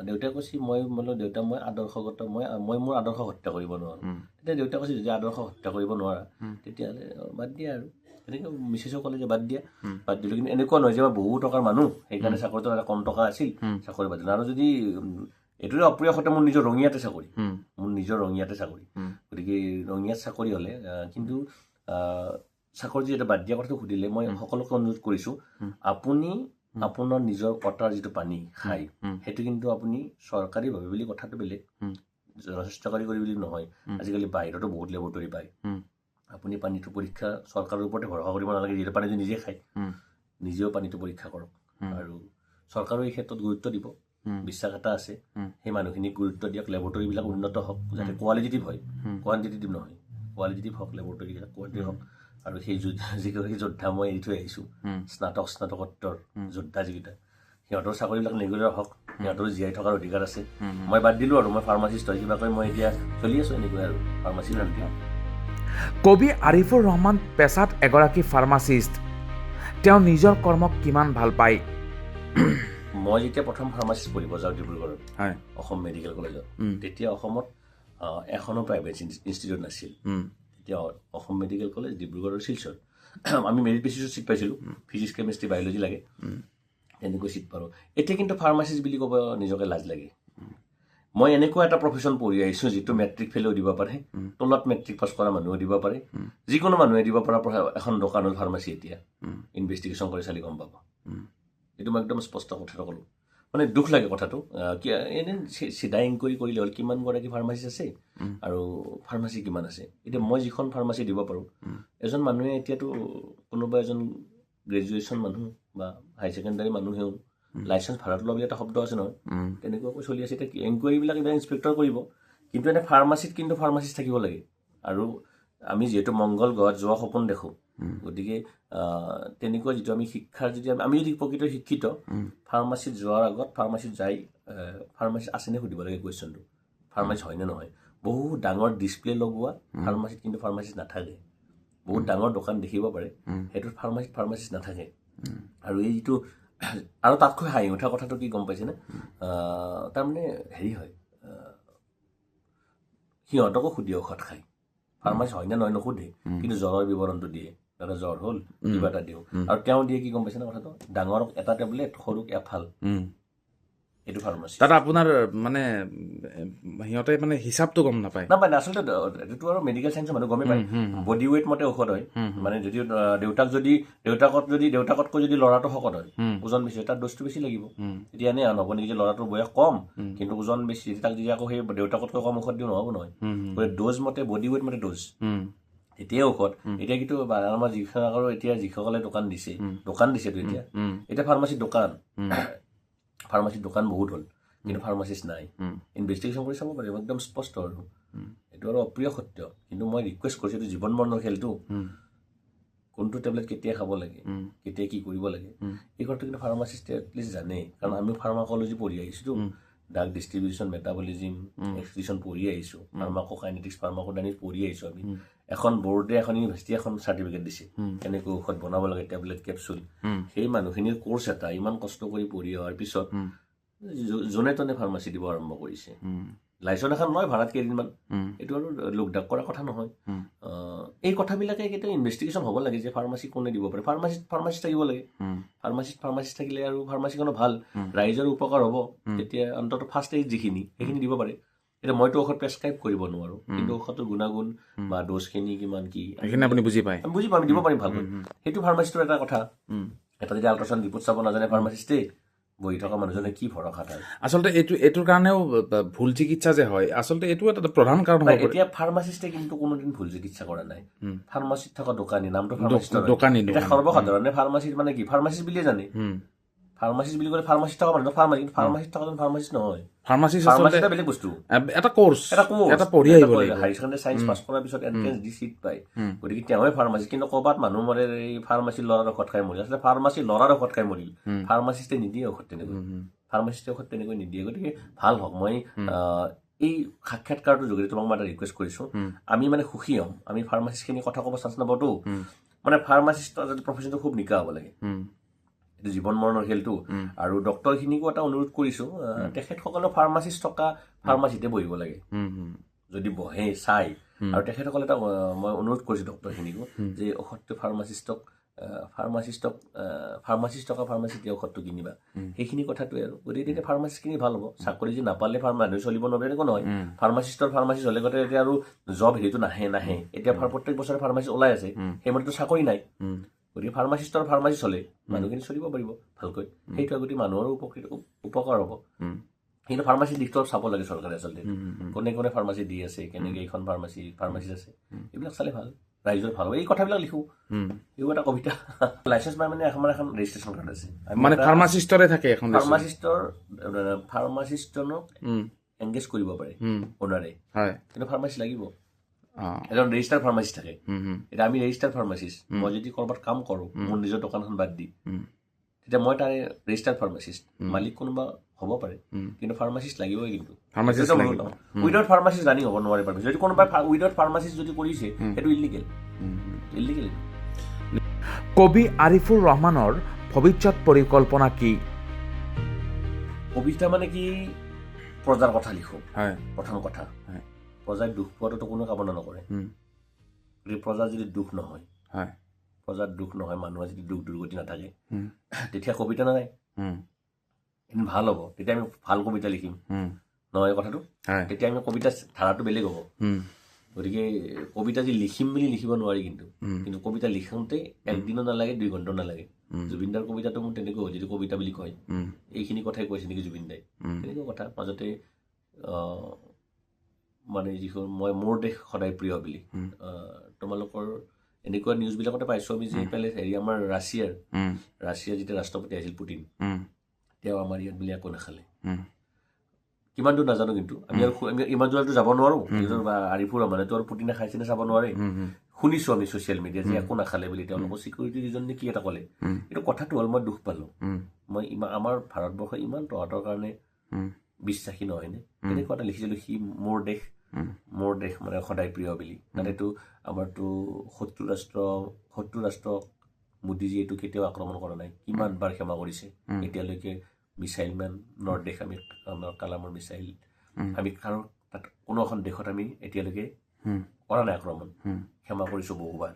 দেউতাই কৈছে মই বোলো দেউতা মই আদৰ্শগত মই মোৰ আদৰ্শ হত্যা কৰিব নোৱাৰোঁ তেতিয়া দেউতাই কৈছে যদি আদৰ্শ হত্যা কৰিব নোৱাৰা তেতিয়াহ'লে বাদ দিয়া আৰু তেনেকৈ মিছেছেও ক'লে যে বাদ দিয়া বাদ দিলোঁ কিন্তু এনেকুৱা নহয় যে মই বহু টকাৰ মানুহ সেইকাৰণে চাকৰিটো এটা কম টকা আছিল চাকৰি বাদ দিলোঁ আৰু যদি এইটোৰে অপ্ৰিয় সতে মোৰ নিজৰ ৰঙিয়াতে চাকৰি গতিকে ৰঙিয়াত চাকৰি হ'লে কিন্তু চাকৰি যিটো বাদ দিয়া কথাটো সুধিলে মই সকলোকে অনুৰোধ কৰিছোঁ আপুনি আপোনাৰ নিজৰ কটাৰ যিটো পানী খায় সেইটো কিন্তু আপুনি চৰকাৰীভাৱে বুলি কথাটো বেলেগ জনস্বাস্থ্যকাৰী কৰি বুলি নহয় আজিকালি বাহিৰতো বহুত লেবৰেটৰী পায় আপুনি পানীটো পৰীক্ষা চৰকাৰৰ ওপৰতে ভৰসা কৰিব নালাগে যিহেতু পানীটো নিজে খায় নিজেও পানীটো পৰীক্ষা কৰক আৰু চৰকাৰেও এই ক্ষেত্ৰত গুৰুত্ব দিব বিশ্বাস এটা আছে সেই মানুহখিনিক গুৰুত্ব দিয়ক লেবৰেটৰীবিলাক উন্নত হওক যাতে কোৱালিটেটিভ হয় কোৱান্টিটেটিভ নহয় কোৱালিটেটিভ হওক লেবৰেটৰীবিলাক কোৱালিটেটিভ হওক আৰু সেই যোদ্ধা মই এৰি থৈ আহিছোঁ স্নাতকোত্তৰ যোদ্ধা যিকেইটা সিহঁতৰ চাকৰিবিলাক ৰেগুলাৰ হওক সিহঁতৰ জীয়াই থকাৰ অধিকাৰ আছে মই বাদ দিলোঁ আৰু মই ফাৰ্মাচিষ্ট হয় কিবাকৈ মই এতিয়া চলি আছোঁ এনেকৈ আৰু ফাৰ্মাচী ৰান্ধি কবি আৰিফুৰ ৰহমান পেছাত এগৰাকী ফাৰ্মাচিষ্ট তেওঁ নিজৰ কৰ্মক কিমান ভাল পায় মই যেতিয়া প্ৰথম ফাৰ্মাচিষ্ট পঢ়িব যাওঁ ডিব্ৰুগড়ত অসম মেডিকেল কলেজত তেতিয়া অসমত এখনো প্ৰাইভেট ইনষ্টিটিউট নাছিল তেতিয়া অসম মেডিকেল কলেজ ডিব্ৰুগড়ৰ শিলচৰ আমি মেৰিট বেচিছত ছিট পাইছিলোঁ ফিজিক্স কেমেষ্ট্ৰি বায়'লজি লাগে তেনেকৈ ছিট পালোঁ এতিয়া কিন্তু ফাৰ্মাচিষ্ট বুলি ক'ব নিজকে লাজ লাগে মই এনেকুৱা এটা প্ৰফেশ্যন পঢ়ি আহিছোঁ যিটো মেট্ৰিক ফেইলেও দিব পাৰে তলত মেট্ৰিক পাছ কৰা মানুহেও দিব পাৰে যিকোনো মানুহে দিব পৰা এখন দোকান হ'ল ফাৰ্মাচী এতিয়া ইনভেষ্টিগেশ্যন কৰি চালি গম পাব এইটো মই একদম স্পষ্ট কথাটো ক'লোঁ মানে দুখ লাগে কথাটো এনেই চিধা ইনকুৱাৰী কৰিলে হ'ল কিমানগৰাকী ফাৰ্মাচিষ্ট আছে আৰু ফাৰ্মাচী কিমান আছে এতিয়া মই যিখন ফাৰ্মাচী দিব পাৰোঁ এজন মানুহে এতিয়াতো কোনোবা এজন গ্ৰেজুৱেশ্যন মানুহ বা হাই ছেকেণ্ডাৰী মানুহেও লাইচেঞ্চ ভাড়াত লোৱা বুলি এটা শব্দ আছে নহয় তেনেকুৱাকৈ চলি আছে এতিয়া এনকুৱাৰীবিলাক এইবিলাক ইনস্পেক্টৰ কৰিব কিন্তু এনে ফাৰ্মাচীত কিন্তু ফাৰ্মাচিষ্ট থাকিব লাগে আৰু আমি যিহেতু মংগল গ্ৰহত যোৱা সপোন দেখোঁ গতিকে তেনেকুৱা যিটো আমি শিক্ষাৰ যদি আমি যদি প্ৰকৃত শিক্ষিত ফাৰ্মাচীত যোৱাৰ আগত ফাৰ্মাচীত যাই ফাৰ্মাচী আছেনে সুধিব লাগে কুৱেশ্যনটো ফাৰ্মাচী হয়নে নহয় বহুত ডাঙৰ ডিছপ্লে লগোৱা ফাৰ্মাচীত কিন্তু ফাৰ্মাচিষ্ট নাথাকে বহুত ডাঙৰ দোকান দেখিব পাৰে সেইটোত ফাৰ্মাচিষ্ট নাথাকে আৰু এই যিটো আৰু তাতকৈ হাঁহি উঠা কথাটো কি গম পাইছেনে তাৰমানে হেৰি হয় সিহঁতকো সুধি ঔষধ খায় ফাৰ্মাচী হয়নে নহয় নুসুধে কিন্তু জ্বৰৰ বিৱৰণটো দিয়ে দাদা জ্বৰ হ'ল কিবা এটা দিওঁ আৰু তেওঁ দিয়ে কি গম পাইছেনে কথাটো ডাঙৰক এটা টেবলেট সৰুক এফাল এইটো ফাৰ্মাচী তাত আপোনাৰ মানে সিহঁতে মানে হিচাপটো গম নাপায় আচলতে এইটো আৰু মেডিকেল চাইন্সৰ মানুহ গমেই পায় বডি ৱেইট মতে ঔষধ হয় মানে যদি দেউতাকতকৈ যদি ল'ৰাটো শকত হয় ওজন বেছি তাত ড'জটো বেছি লাগিব তেতিয়া এনে নহ'ব নেকি যে ল'ৰাটোৰ বয়স কম কিন্তু ওজন বেছি তাক যদি আকৌ সেই দেউতাকতকৈ কম ঔষধ দিওঁ নহ'ব নহয় গতিকে ড'জ মতে বডি ৱেইট মতে ড'জ এতিয়াই ঔষধ এতিয়া কিন্তু আমাৰ যিসকলৰ এতিয়া যিসকলে দোকান দিছেতো এতিয়া ফাৰ্মাচীৰ দোকান বহুত হ'ল কিন্তু ফাৰ্মাচিষ্ট নাই ইনভেষ্টিগেশ্যন কৰি চাব পাৰে একদম স্পষ্ট আৰু এইটো আৰু অপ্ৰিয় সত্য কিন্তু মই ৰিকুৱেষ্ট কৰিছোঁ এইটো জীৱন মৰণৰ খেলটো কোনটো টেবলেট কেতিয়া খাব লাগে কেতিয়া কি কৰিব লাগে এই কথাটো কিন্তু ফাৰ্মাচিষ্টে এটলিষ্ট জানে কাৰণ আমি ফাৰ্মাকলজি পঢ়ি আহিছোঁ ড্ৰাগ ডিষ্ট্ৰিবিউশ্যন মেটাবলিজিম এক্সক্ৰিশ্যন পঢ়ি আহিছোঁ ফাৰ্মাকোকাইনেটিক্স ফাৰ্মাকোডাইনামিক্স পঢ়ি আহিছোঁ আমি এখন বৰ্ডে এখন ইউনিভাৰ্চিটি এখন চাৰ্টিফিকেট দিছে কেনেকৈ ঔষধ বনাব লাগে টেবলেট কেপচুল সেই মানুহখিনিৰ কোৰ্চ এটা ইমান কষ্ট কৰি পঢ়ি অহাৰ পিছত যোনে তনে ফাৰ্মাচী দিব আৰম্ভ কৰিছে লাইচেঞ্চ এখন লয় ভাড়াত কেইদিনমান এইটো আৰু লোক ডাক কৰা কথা নহয় এই কথাবিলাকে কেতিয়াও ইনভেষ্টিগেশ্যন হ'ব লাগে যে ফাৰ্মাচী কোনে দিব পাৰে ফাৰ্মাচিষ্ট থাকিব লাগে ফাৰ্মাচিষ্ট থাকিলে আৰু ফাৰ্মাচীখনো ভাল ৰাইজৰ উপকাৰ হ'ব তেতিয়া অন্ততঃ ফাৰ্ষ্ট এইড যিখিনি সেইখিনি দিব পাৰে এতিয়া মইতো ঔষধ প্ৰেছক্ৰাইব কৰিব নোৱাৰোঁ কিন্তু ঔষধৰ গুণাগুণ বা ড'জখিনি কিমান কি সেইখিনি আপুনি বুজি পায় আমি বুজি পাম দিব পাৰিম ভালকৈ সেইটো ফাৰ্মাচিষ্টৰ এটা কথা এটা যদি আল্ট্ৰাচাউণ্ড ৰিপৰ্ট চাব নাজানে ফাৰ্মাচিষ্টে বহি থকা মানুহজনে কি ভৰসা থাকে আচলতে এইটোৰ কাৰণেও ভুল চিকিৎসা যে হয় আচলতে এইটো এটা প্ৰধান কাৰণ হ'ব এতিয়া ফাৰ্মাচিষ্টে কিন্তু কোনোদিন ভুল চিকিৎসা কৰা নাই ফাৰ্মাচিত থকা দোকানী নামটো দোকানী এতিয়া সৰ্বসাধাৰণে ফাৰ্মাচিষ্ট মানে কি ফাৰ্মাচিষ্ট বুলিয়ে জানে ফাৰ্মাচিষ্ট বুলি ক'লে ফাৰ্মাচিষ্ট থকা মানুহ কিন্তু ফাৰ্মাচিষ্ট থকা ফাৰ্মাচিষ্ট নহয় ফাৰ্মাচিষ্ট বেলেগ বস্তু এটা কোৰ্চ এটা পঢ়ি আহিব লাগিব হাই ছেকেণ্ডাৰী চায়েন্স পাছ কৰাৰ পিছত এণ্ট্ৰেন্স দি চিট পায় গতিকে তেওঁহে ফাৰ্মাচিষ্ট কিন্তু ক'ৰবাত মানুহ মৰে এই ফাৰ্মাচীৰ ল'ৰাৰ ঔষধ খাই মৰিল আচলতে ফাৰ্মাচীৰ ল'ৰাৰ ঔষধ খাই মৰিল ফাৰ্মাচিষ্টে নিদিয়ে ঔষধ তেনেকৈ ফাৰ্মাচিষ্টে ঔষধ তেনেকৈ নিদিয়ে গতিকে ভাল হওক মই এই সাক্ষাৎকাৰটোৰ যোগেদি তোমাক মই এটা ৰিকুৱেষ্ট কৰিছোঁ আমি মানে সুখী হ'ম আমি ফাৰ্মাচিষ্টখিনি কথা ক'ব চান্স নাপাওঁতো মানে ফাৰ্মাচিষ্টৰ প্ৰফেশ্যনটো খুব নিকা হ'ব লাগে এইটো জীৱন মৰণৰ খেলটো আৰু ডক্টৰখিনিকো এটা অনুৰোধ কৰিছোঁ তেখেতসকলে ফাৰ্মাচিষ্ট থকা ফাৰ্মাচিতে বহিব লাগে যদি বহে চাই আৰু তেখেতসকলে এটা মই অনুৰোধ কৰিছোঁ ডক্টৰখিনিকো যে ঔষধটো ফাৰ্মাচিষ্ট থকা ফাৰ্মাচিতে ঔষধটো কিনিবা সেইখিনি কথাটোৱে আৰু গতিকে তেতিয়া ফাৰ্মাচিষ্টখিনি ভাল হ'ব চাকৰি যদি নাপালে মানুহে চলিব নোৱাৰে এনেকুৱা নহয় ফাৰ্মাচিষ্ট হ'লে গতিকে এতিয়া আৰু জব হেৰিটো নাহে এতিয়া প্ৰত্যেক বছৰে ফাৰ্মাচিষ্ট ওলাই আছে সেইমতেতো চাকৰি নাই গতিকে ফাৰ্মাচিষ্ট হ'লে মানুহখিনি চলিব পাৰিব ভালকৈ সেইটো গতিকে মানুহৰো উপকাৰ হ'ব কিন্তু ফাৰ্মাচী দিশটো অলপ চাব লাগে চৰকাৰে আচলতে কোনে কোনে ফাৰ্মাচী দি আছে কেনেকৈ এইখন ফাৰ্মাচিষ্ট আছে এইবিলাক চালে ভাল ৰাইজৰ ভাল হ'ব এই কথাবিলাক লিখোঁ এইবোৰ এটা কবিতা লাইচেঞ্চ মানে আমাৰ এখন ৰেজিষ্ট্ৰেশ্যন কাৰ্ড আছে মানে ফাৰ্মাচিষ্টৰে থাকে এখন ফাৰ্মাচিষ্টক এংগেজ কৰিব পাৰে অনাৰে হয় কিন্তু ফাৰ্মাচী লাগিব এজন ৰেজিষ্টাৰ ফাৰ্মাচিষ্ট থাকে এতিয়া আমি ৰেজিষ্টাৰ ফাৰ্মাচিষ্ট মই যদি ক'ৰবাত কাম কৰোঁ মোৰ নিজৰ দোকানখন বাদ দি তেতিয়া মই তাৰে ৰেজিষ্টাৰ ফাৰ্মাচিষ্ট মালিক কোনোবা হ'ব পাৰে কিন্তু ফাৰ্মাচিষ্ট লাগিবই কিন্তু উইদাউট ফাৰ্মাচিষ্ট ৰানিং হ'ব নোৱাৰে ফাৰ্মাচিষ্ট যদি কোনোবাই উইদাউট ফাৰ্মাচিষ্ট যদি কৰিছে সেইটো ইলিগেল কবি আৰিফুৰ ৰহমানৰ ভৱিষ্যত পৰিকল্পনা কি কবিতা মানে কি প্ৰজাৰ কথা লিখোঁ হয় প্ৰথম কথা প্ৰজাই দুখ পোৱাটোতো কোনো কামনা নকৰে গতিকে প্ৰজাৰ যদি দুখ নহয় প্ৰজাৰ দুখ নহয় মানুহৰ যদি দুখ দুৰ্গতি নাথাকে তেতিয়া কবিতা নাই এদিন ভাল হ'ব তেতিয়া আমি ভাল কবিতা লিখিম নহয় কথাটো তেতিয়া আমি কবিতা ধাৰাটো বেলেগ হ'ব গতিকে কবিতা যি লিখিম বুলি লিখিব নোৱাৰি কিন্তু কবিতা লিখোঁতে একদিনো নালাগে 2 ঘণ্টাও নালাগে জুবিনদাৰ কবিতাটো মোৰ তেনেকৈ হয় যদি কবিতা বুলি কয় এইখিনি কথাই কৈছে নেকি জুবিনদাই তেনেকুৱা কথা মাজতে মানে যিখন মোৰ দেশ সদায় প্ৰিয় বুলি তোমালোকৰ এনেকুৱা নিউজবিলাকতে পাইছোঁ আমি যে হেৰি আমাৰ ৰাছিয়াৰ যেতিয়া ৰাষ্ট্ৰপতি আহিছিল পুটিন তেওঁ আমাৰ ইয়াত বুলি একো নাখালে কিমান দূৰ নাজানো কিন্তু আমি ইমান দূৰতো যাব নোৱাৰোঁ আৰিফুৰ ৰহমানেতো আৰু পুটিনে খাইছেনে চাব নোৱাৰে শুনিছোঁ আমি ছ'চিয়েল মিডিয়াত যে একো নাখালে বুলি তেওঁলোকৰ চিকিউৰিটি ৰিজনে কি এটা ক'লে কিন্তু কথাটো হ'ল মই দুখ পালোঁ মই আমাৰ ভাৰতবৰ্ষ ইমান তহঁতৰ কাৰণে বিশ্বাসী নহয়নে তেনেকুৱা এটা লিখিছিলোঁ সি মোৰ দেশ মানে সদায় প্ৰিয় বুলি তাতেতো আমাৰতো শত্ৰু ৰাষ্ট্ৰ মোদীজীয়ে এইটো কেতিয়াও আক্ৰমণ কৰা নাই কিমানবাৰ ক্ষমা কৰিছে এতিয়ালৈকে মিছাইল মেন নৰ্থ দেশ আমাৰ কালামৰ মিছাইল আমি কাৰো তাত কোনো এখন দেশত আমি এতিয়ালৈকে কৰা নাই আক্ৰমণ ক্ষমা কৰিছোঁ বহুবাৰ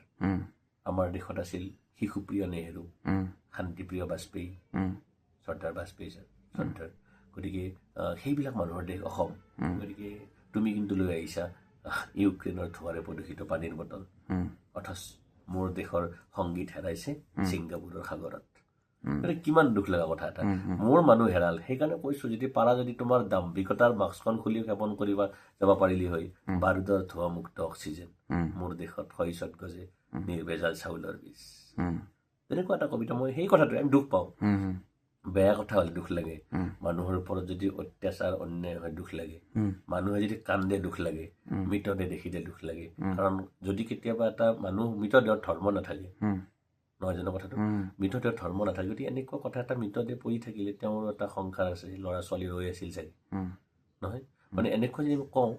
আমাৰ দেশত আছিল শিশুপ্ৰিয় নেহেৰু শান্তিপ্ৰিয় বাজপেয়ী চৰ্দাৰ বাজপেয়ী চৰ্দাৰ গতিকে সেইবিলাক মানুহৰ দেশ অসম গতিকে তুমি কিন্তু লৈ আহিছা ইউক্ৰেইনৰ ধোঁৱাৰে প্ৰদূষিত পানীৰ বটল অথচ মোৰ দেশৰ সংগীত হেৰাইছে ছিংগাপুৰৰ সাগৰত গতিকে কিমান দুখ লগা কথা এটা মোৰ মানুহ হেৰাল সেইকাৰণে কৈছোঁ যদি পাৰা যদি তোমাৰ দাম্ভিকতাৰ বাক্সখন খুলি ক্ষেপণ কৰিব যাব পাৰিলি হয় বাৰুদৰ ধোঁৱা মুক্ত অক্সিজেন মোৰ দেশত শইচত গজে নিৰ্ভেজাল চাউলৰ বীজ তেনেকুৱা এটা কবিতা মই সেই কথাটোৱে আমি দুখ পাওঁ বেয়া কথা হ'লে দুখ লাগে মানুহৰ ওপৰত যদি অত্যাচাৰ অন্যায় হয় দুখ লাগে মানুহে যদি কান্দে দুখ লাগে মৃতদেহ দেখিলে দুখ লাগে কাৰণ যদি কেতিয়াবা এটা মানুহ মৃতদেহত ধৰ্ম নাথাকে নহয় জানো কথাটো মৃতদেহত ধৰ্ম নাথাকে যদি এনেকুৱা কথা এটা মৃতদেহ পৰি থাকিলে তেওঁৰ এটা সংসাৰ আছে ল'ৰা ছোৱালী ৰৈ আছিল চাগে নহয় মানে এনেকুৱা যদি আমি কওঁ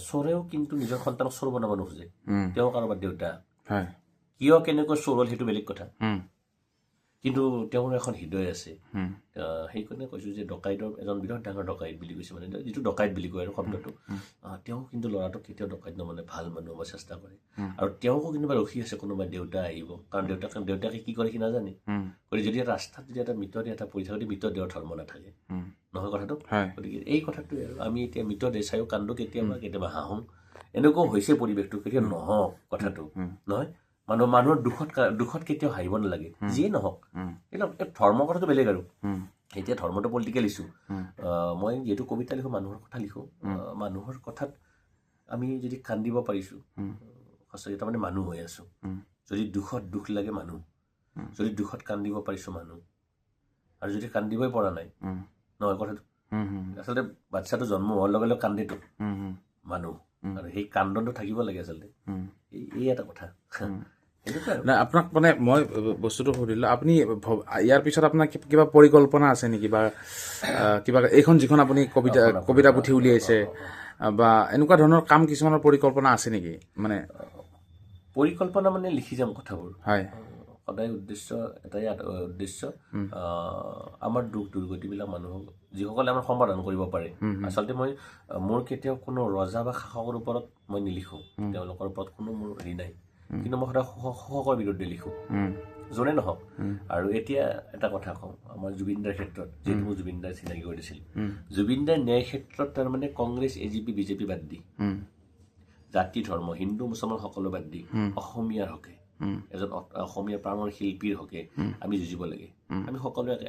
চোৰেও কিন্তু নিজৰ সন্তানক চোৰ বনাব নোখোজে তেওঁ কাৰোবাৰ দেউতা কিয় কেনেকৈ চোৰ হ'ল সেইটো বেলেগ কথা কিন্তু তেওঁৰ এখন হৃদয় আছে সেইকাৰণে কৈছোঁ যে ডকাইতৰ এজন বিৰাট ডাঙৰ ডকাইত বুলি কৈছে মানে যিটো ডকাইত বুলি কয় আৰু শব্দটো তেওঁ কিন্তু ল'ৰাটোক কেতিয়াও ডকাইত নমানে ভাল মানুহ হ'ব চেষ্টা কৰে আৰু তেওঁকো কোনোবা ৰখি আছে কোনোবা দেউতা আহিব কাৰণ দেউতাকে কি কৰে সি নাজানে গতিকে যদি ৰাস্তাত যদি এটা মৃতদেহ এটা পৰি থাকে মৃতদেহৰ ধৰ্ম নাথাকে নহয় কথাটো গতিকে এই কথাটোৱে আৰু আমি এতিয়া মৃতদেহ চাইও কান্দো কেতিয়াবা হাঁহোঁ এনেকুৱাও হৈছে পৰিৱেশটো কেতিয়াও নহওক কথাটো নহয় মানুহৰ দুখত কেতিয়াও হাঁহিব নালাগে যিয়ে নহওক এইবিলাক ধৰ্মৰ কথাটো বেলেগ আৰু এতিয়া ধৰ্মটো পলিটিকেল ইছ্যু মই যিহেতু কবিতা লিখোঁ মানুহৰ কথা লিখোঁ মানুহৰ কথাত আমি যদি কান্দিব পাৰিছোঁ সঁচাকৈ তাৰমানে মানুহ হৈ আছোঁ যদি দুখত দুখ লাগে মানুহ যদি দুখত কান্দিব পাৰিছোঁ মানুহ আৰু যদি কান্দিবই পৰা নাই নহয় কথাটো আচলতে বাচ্ছাটো জন্ম হোৱাৰ লগে লগে কান্দেতো মানুহ আৰু সেই কান্দনটো থাকিব লাগে আচলতে এই এটা কথা নাই আপোনাক মানে মই বস্তুটো সুধিলোঁ আপুনি ইয়াৰ পিছত আপোনাৰ কিবা পৰিকল্পনা আছে নেকি বা কিবা এইখন যিখন আপুনি কবিতা পুথি উলিয়াইছে বা এনেকুৱা ধৰণৰ কাম কিছুমানৰ পৰিকল্পনা আছে নেকি মানে পৰিকল্পনা মানে লিখি যাম কথাবোৰ হয় সদায় উদ্দেশ্য এটাই উদ্দেশ্য আমাৰ দুখ দুৰ্গতিবিলাক মানুহক যিসকলে আমাৰ সমাধান কৰিব পাৰে। আচলতে মই মোৰ কেতিয়াও কোনো ৰজা বা শাসকৰ ওপৰত মই নিলিখোঁ, তেওঁলোকৰ ওপৰত কোনো মোৰ হেৰি নাই, কিন্তু মই সদায় শাসকৰ বিৰুদ্ধে লিখোঁ, যোনে নহওক। আৰু এতিয়া এটা কথা কওঁ, আমাৰ জুবিনদাৰ ক্ষেত্ৰত, যিহেতু মোৰ জুবিনদাৰ চিনাকি কৰি দিছিল, জুবিনদাৰ ন্যায় ক্ষেত্ৰত তাৰমানে কংগ্ৰেছ AGP BJP বাদ দি, জাতি ধৰ্ম হিন্দু মুছলমান সকলো বাদ দি অসমীয়াৰ হকে, এজন অসমীয়া প্ৰাণৰ শিল্পীৰ হকে আমি যুঁজিব লাগে।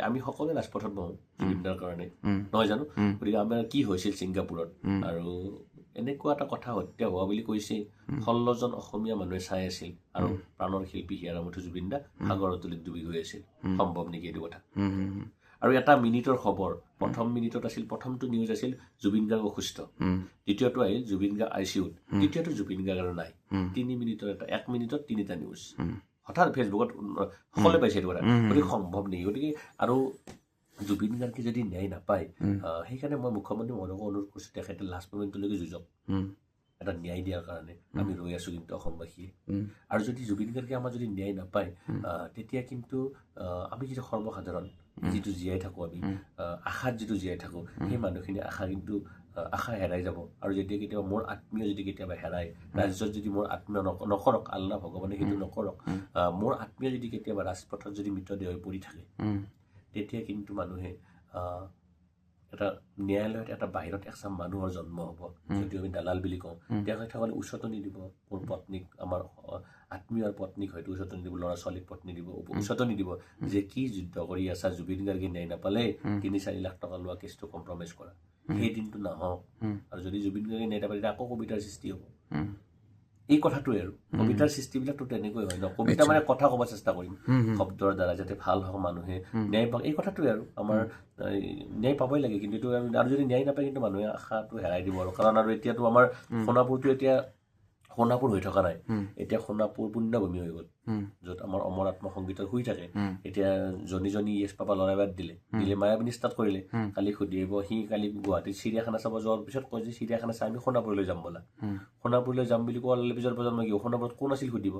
আমি সকলোৱে ৰাজপথত বহোঁ জুবিনদাৰ কাৰণে, নহয় জানো? গতিকে আমাৰ কি হৈছিল ছিংগাপুৰত, আৰু এনেকুৱা এটা কথা হত্যা হোৱা বুলি কৈছে, 16জন অসমীয়া মানুহে চাই আছিল, আৰু প্ৰাণৰ শিল্পী হিয়াৰামঠু জুবিন দা সাগৰৰ তলিত ডুবি গৈ আছিল। সম্ভৱ নেকি এইটো কথা? আৰু এটা মিনিটৰ খবৰ, প্ৰথম মিনিটত আছিল, প্ৰথমটো নিউজ আছিল জুবিন গাৰ্গ অসুস্থ, দ্বিতীয়টো আহিল জুবিন গাৰ্গ ICUত, দ্বিতীয়টো জুবিন গাৰ্গ আৰু নাই। 3 মিনিটৰ এটা, 1 মিনিটত 3টা নিউজ, হঠাৎ ফেচবুকত সকলোৱে পাইছে এইটো কথা। গতিকে সম্ভৱ নেকি? গতিকে আৰু জুবিন গাৰ্গে যদি ন্যায় নাপায়, সেইকাৰণে মই মুখ্যমন্ত্ৰী মহোদয়ক অনুৰোধ কৰিছোঁ, তেখেতে লাষ্ট মোমেণ্টলৈকে যুঁজক, এটা ন্যায় দিয়াৰ কাৰণে আমি ৰৈ আছোঁ কিন্তু অসমবাসীয়ে। আৰু যদি জুবিন গাৰ্গে আমাৰ যদি ন্যায় নাপায়, তেতিয়া কিন্তু আমি যিটো সৰ্বসাধাৰণ যিটো জীয়াই থাকোঁ, আমি আশাত যিটো জীয়াই থাকোঁ, সেই মানুহখিনি আশা কিন্তু আশা হেৰাই যাব। আৰু যেতিয়া কেতিয়াবা মোৰ আত্মীয় যদি কেতিয়াবা হেৰাই, ৰাজ্যত যদি মোৰ আত্মীয় নকৰক, আল্লাহ ভগৱানে সেইটো নকৰক, মোৰ আত্মীয় যদি কেতিয়াবা ৰাজপথত যদি মৃতদেহ হৈ পৰি থাকে, তেতিয়া কিন্তু মানুহে এটা ন্যায়ালয়ত এটা বাহিৰত এচাম মানুহৰ জন্ম হ'ব, যদিও আমি দালাল বুলি কওঁ, তেখেতসকলে উচতনি দিব মোৰ পত্নীক, আমাৰ আত্মীয়ৰ পত্নীক হয়তো উচতনি দিব, ল'ৰা ছোৱালীক পত্নী দিব, উচতনি দিব যে কি যুদ্ধ কৰি আছা, জুবিন গাৰ্গে ন্যায় নাপালে 3-4 লাখ টকা লোৱা কেছটো কম্প্ৰমাইজ কৰা। সেই দিনটো নাহক। আৰু যদি জুবিন গাৰ্গে ন্যায় নাপালে আকৌ কবিতাৰ সৃষ্টি হ'ব। এই কথাটোৱে আৰু কবিতাৰ সৃষ্টিবিলাকতো তেনেকৈ হয় ন, কবিতা মানে কথা ক'ব চেষ্টা কৰিম শব্দৰ দ্বাৰা, যাতে ভাল হওক, মানুহে ন্যায় পাওক, এই কথাটোৱে আৰু আমাৰ ন্যায় পাবই লাগে। কিন্তু এইটো আৰু যদি ন্যায় নাপায়, কিন্তু মানুহে আশাটো হেৰাই দিব। আৰু কাৰণ আৰু এতিয়াতো আমাৰ সোণাপুৰটো এতিয়া সোণাপুৰ হৈ থকা নাই, এতিয়া সোণাপুৰ পুণ্যভূমি হৈ গ'ল, য'ত আমাৰ অমৰ আত্মসংগীতৰ শুই থাকে। এতিয়া জনী ইয়েছ পাপা লৰাই বাদ দিলে মায়াবিনী ষ্টাৰ্ট কৰিলে। কালি সুধিব, সি কালি গুৱাহাটীত চিৰিয়াখানা চাব যোৱাৰ পিছত কয় যে চিৰিয়াখানা চাই আমি সোণাপুৰলৈ যাম ব'লা। সোণাপুৰলৈ যাম বুলি কোৱাৰ পিছৰ প্ৰজন্ম কি সোণাপুৰত কোন আছিল সুধিব,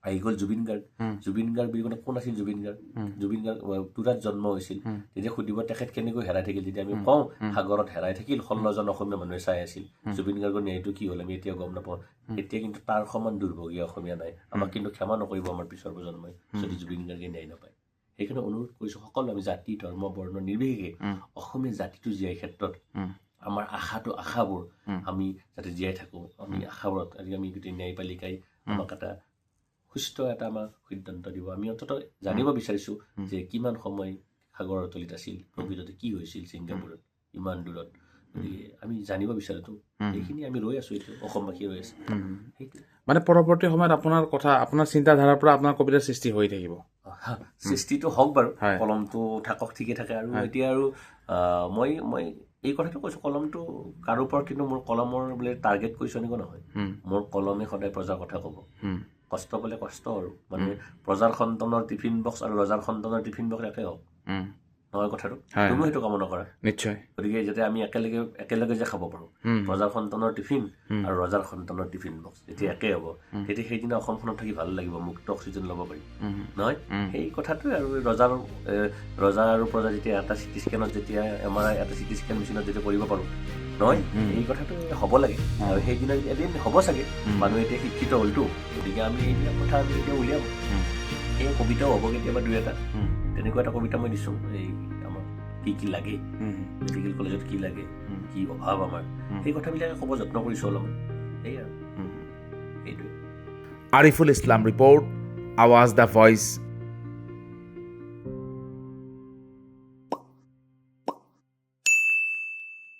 আহি গ'ল জুবিন গাৰ্গ। জুবিন গাৰ্গ বুলি ক'লে কোন আছিল জুবিন গাৰ্গ? জুবিন গাৰ্গ তুৰাত জন্ম হৈছিল। তেতিয়া সুধিব তেখেত কেনেকৈ হেৰাই থাকিল, তেতিয়া আমি কওঁ সাগৰত হেৰাই থাকিল, 16জন অসমীয়া মানুহে চাই আছিল। জুবিন গাৰ্গৰ ন্যায়টো কি হ'ল আমি এতিয়া গম নাপাওঁ। এতিয়া কিন্তু তাৰ সমান দুৰ্ভগীয়া অসমীয়া নাই। আমাক কিন্তু ক্ষমা নকৰিব আমাৰ পিছৰ প্ৰজন্মই যদি জুবিন গাৰ্গে ন্যায় নাপায়। সেইকাৰণে অনুৰোধ কৰিছোঁ সকলো, আমি জাতি ধৰ্ম বৰ্ণ নিৰ্বিশেষে অসমীয়া জাতিটো জীয়াই ক্ষেত্ৰত আমাৰ আশাবোৰ আমি যাতে জীয়াই থাকোঁ। আমি আশাবোৰত আজি আমি গোটেই ন্যায়পালিকাই আমাক এটা সুস্থ এটা আমাক সিদ্ধান্ত দিব। আমি অন্ততঃ জানিব বিচাৰিছোঁ যে কিমান সময় সাগৰৰ তলিত আছিল, প্ৰকৃততে কি হৈছিল ছিংগাপুৰত ইমান দূৰত। গতিকে আমি জানিব বিচাৰোঁ, সেইখিনি আমি ৰৈ আছোঁ, এইটো অসমবাসী ৰৈ আছে। সেইটো মানে পৰৱৰ্তী সময়ত আপোনাৰ চিন্তাধাৰাৰ পৰা আপোনাৰ কবিতাৰ সৃষ্টি হৈ থাকিব। সৃষ্টিটো হওক বাৰু, কলমটো থাকক, ঠিকে থাকে। আৰু এতিয়া আৰু মই এই কথাটো কৈছোঁ, কলমটো কাৰো ওপৰত কিন্তু মোৰ কলমৰ বোলে টাৰ্গেট কৰিছোঁ এনেকুৱা নহয়। মোৰ কলমে সদায় প্ৰজাৰ কথা ক'ব। কষ্ট বোলে কষ্ট, আৰু মানে প্ৰজাৰ সন্তানৰ টিফিন বক্স আৰু ৰজাৰ সন্তানৰ টিফিন বক্স একে হওক, নহয় কথাটো? তুমিও সেইটো কামনা কৰা নিশ্চয়। গতিকে যাতে আমি একেলগে যে খাব পাৰোঁ, প্ৰজাৰ সন্তানৰ টিফিন আৰু ৰজাৰ সন্তানৰ টিফিন বক্স যেতিয়া একে হ'ব, তেতিয়া সেইদিনা অসমখনত থাকি ভাল লাগিব, মুক্ত অক্সিজেন ল'ব পাৰিম, নহয়? সেই কথাটোৱে আৰু ৰজা আৰু প্ৰজা যেতিয়া এটা চিটি স্কেনত, যেতিয়া আমাৰ এটা চিটি স্কেন মেচিনত যেতিয়া কৰিব পাৰোঁ, নহয়? এই কথাটো হ'ব লাগে। আৰু সেইদিনা এদিন হ'ব চাগে, মানুহ এতিয়া শিক্ষিত হ'লতো, গতিকে আমি এইবিলাক কথা আমি এতিয়া উলিয়াম। এই কবিতাও হ'ব কেতিয়াবা 2-এটা, তেনেকুৱা এটা কবিতা মই দিছোঁ। এই আমাক কি লাগে, মেডিকেল কলেজত কি লাগে, কি অভাৱ আমাৰ, সেই কথাবিলাকে ক'ব যত্ন কৰিছোঁ অলপমান। সেই আৰু সেইটোৱে। আৰিফুল ইছলাম ৰিপৰ্ট, আৱাজ দ্য ভইচ,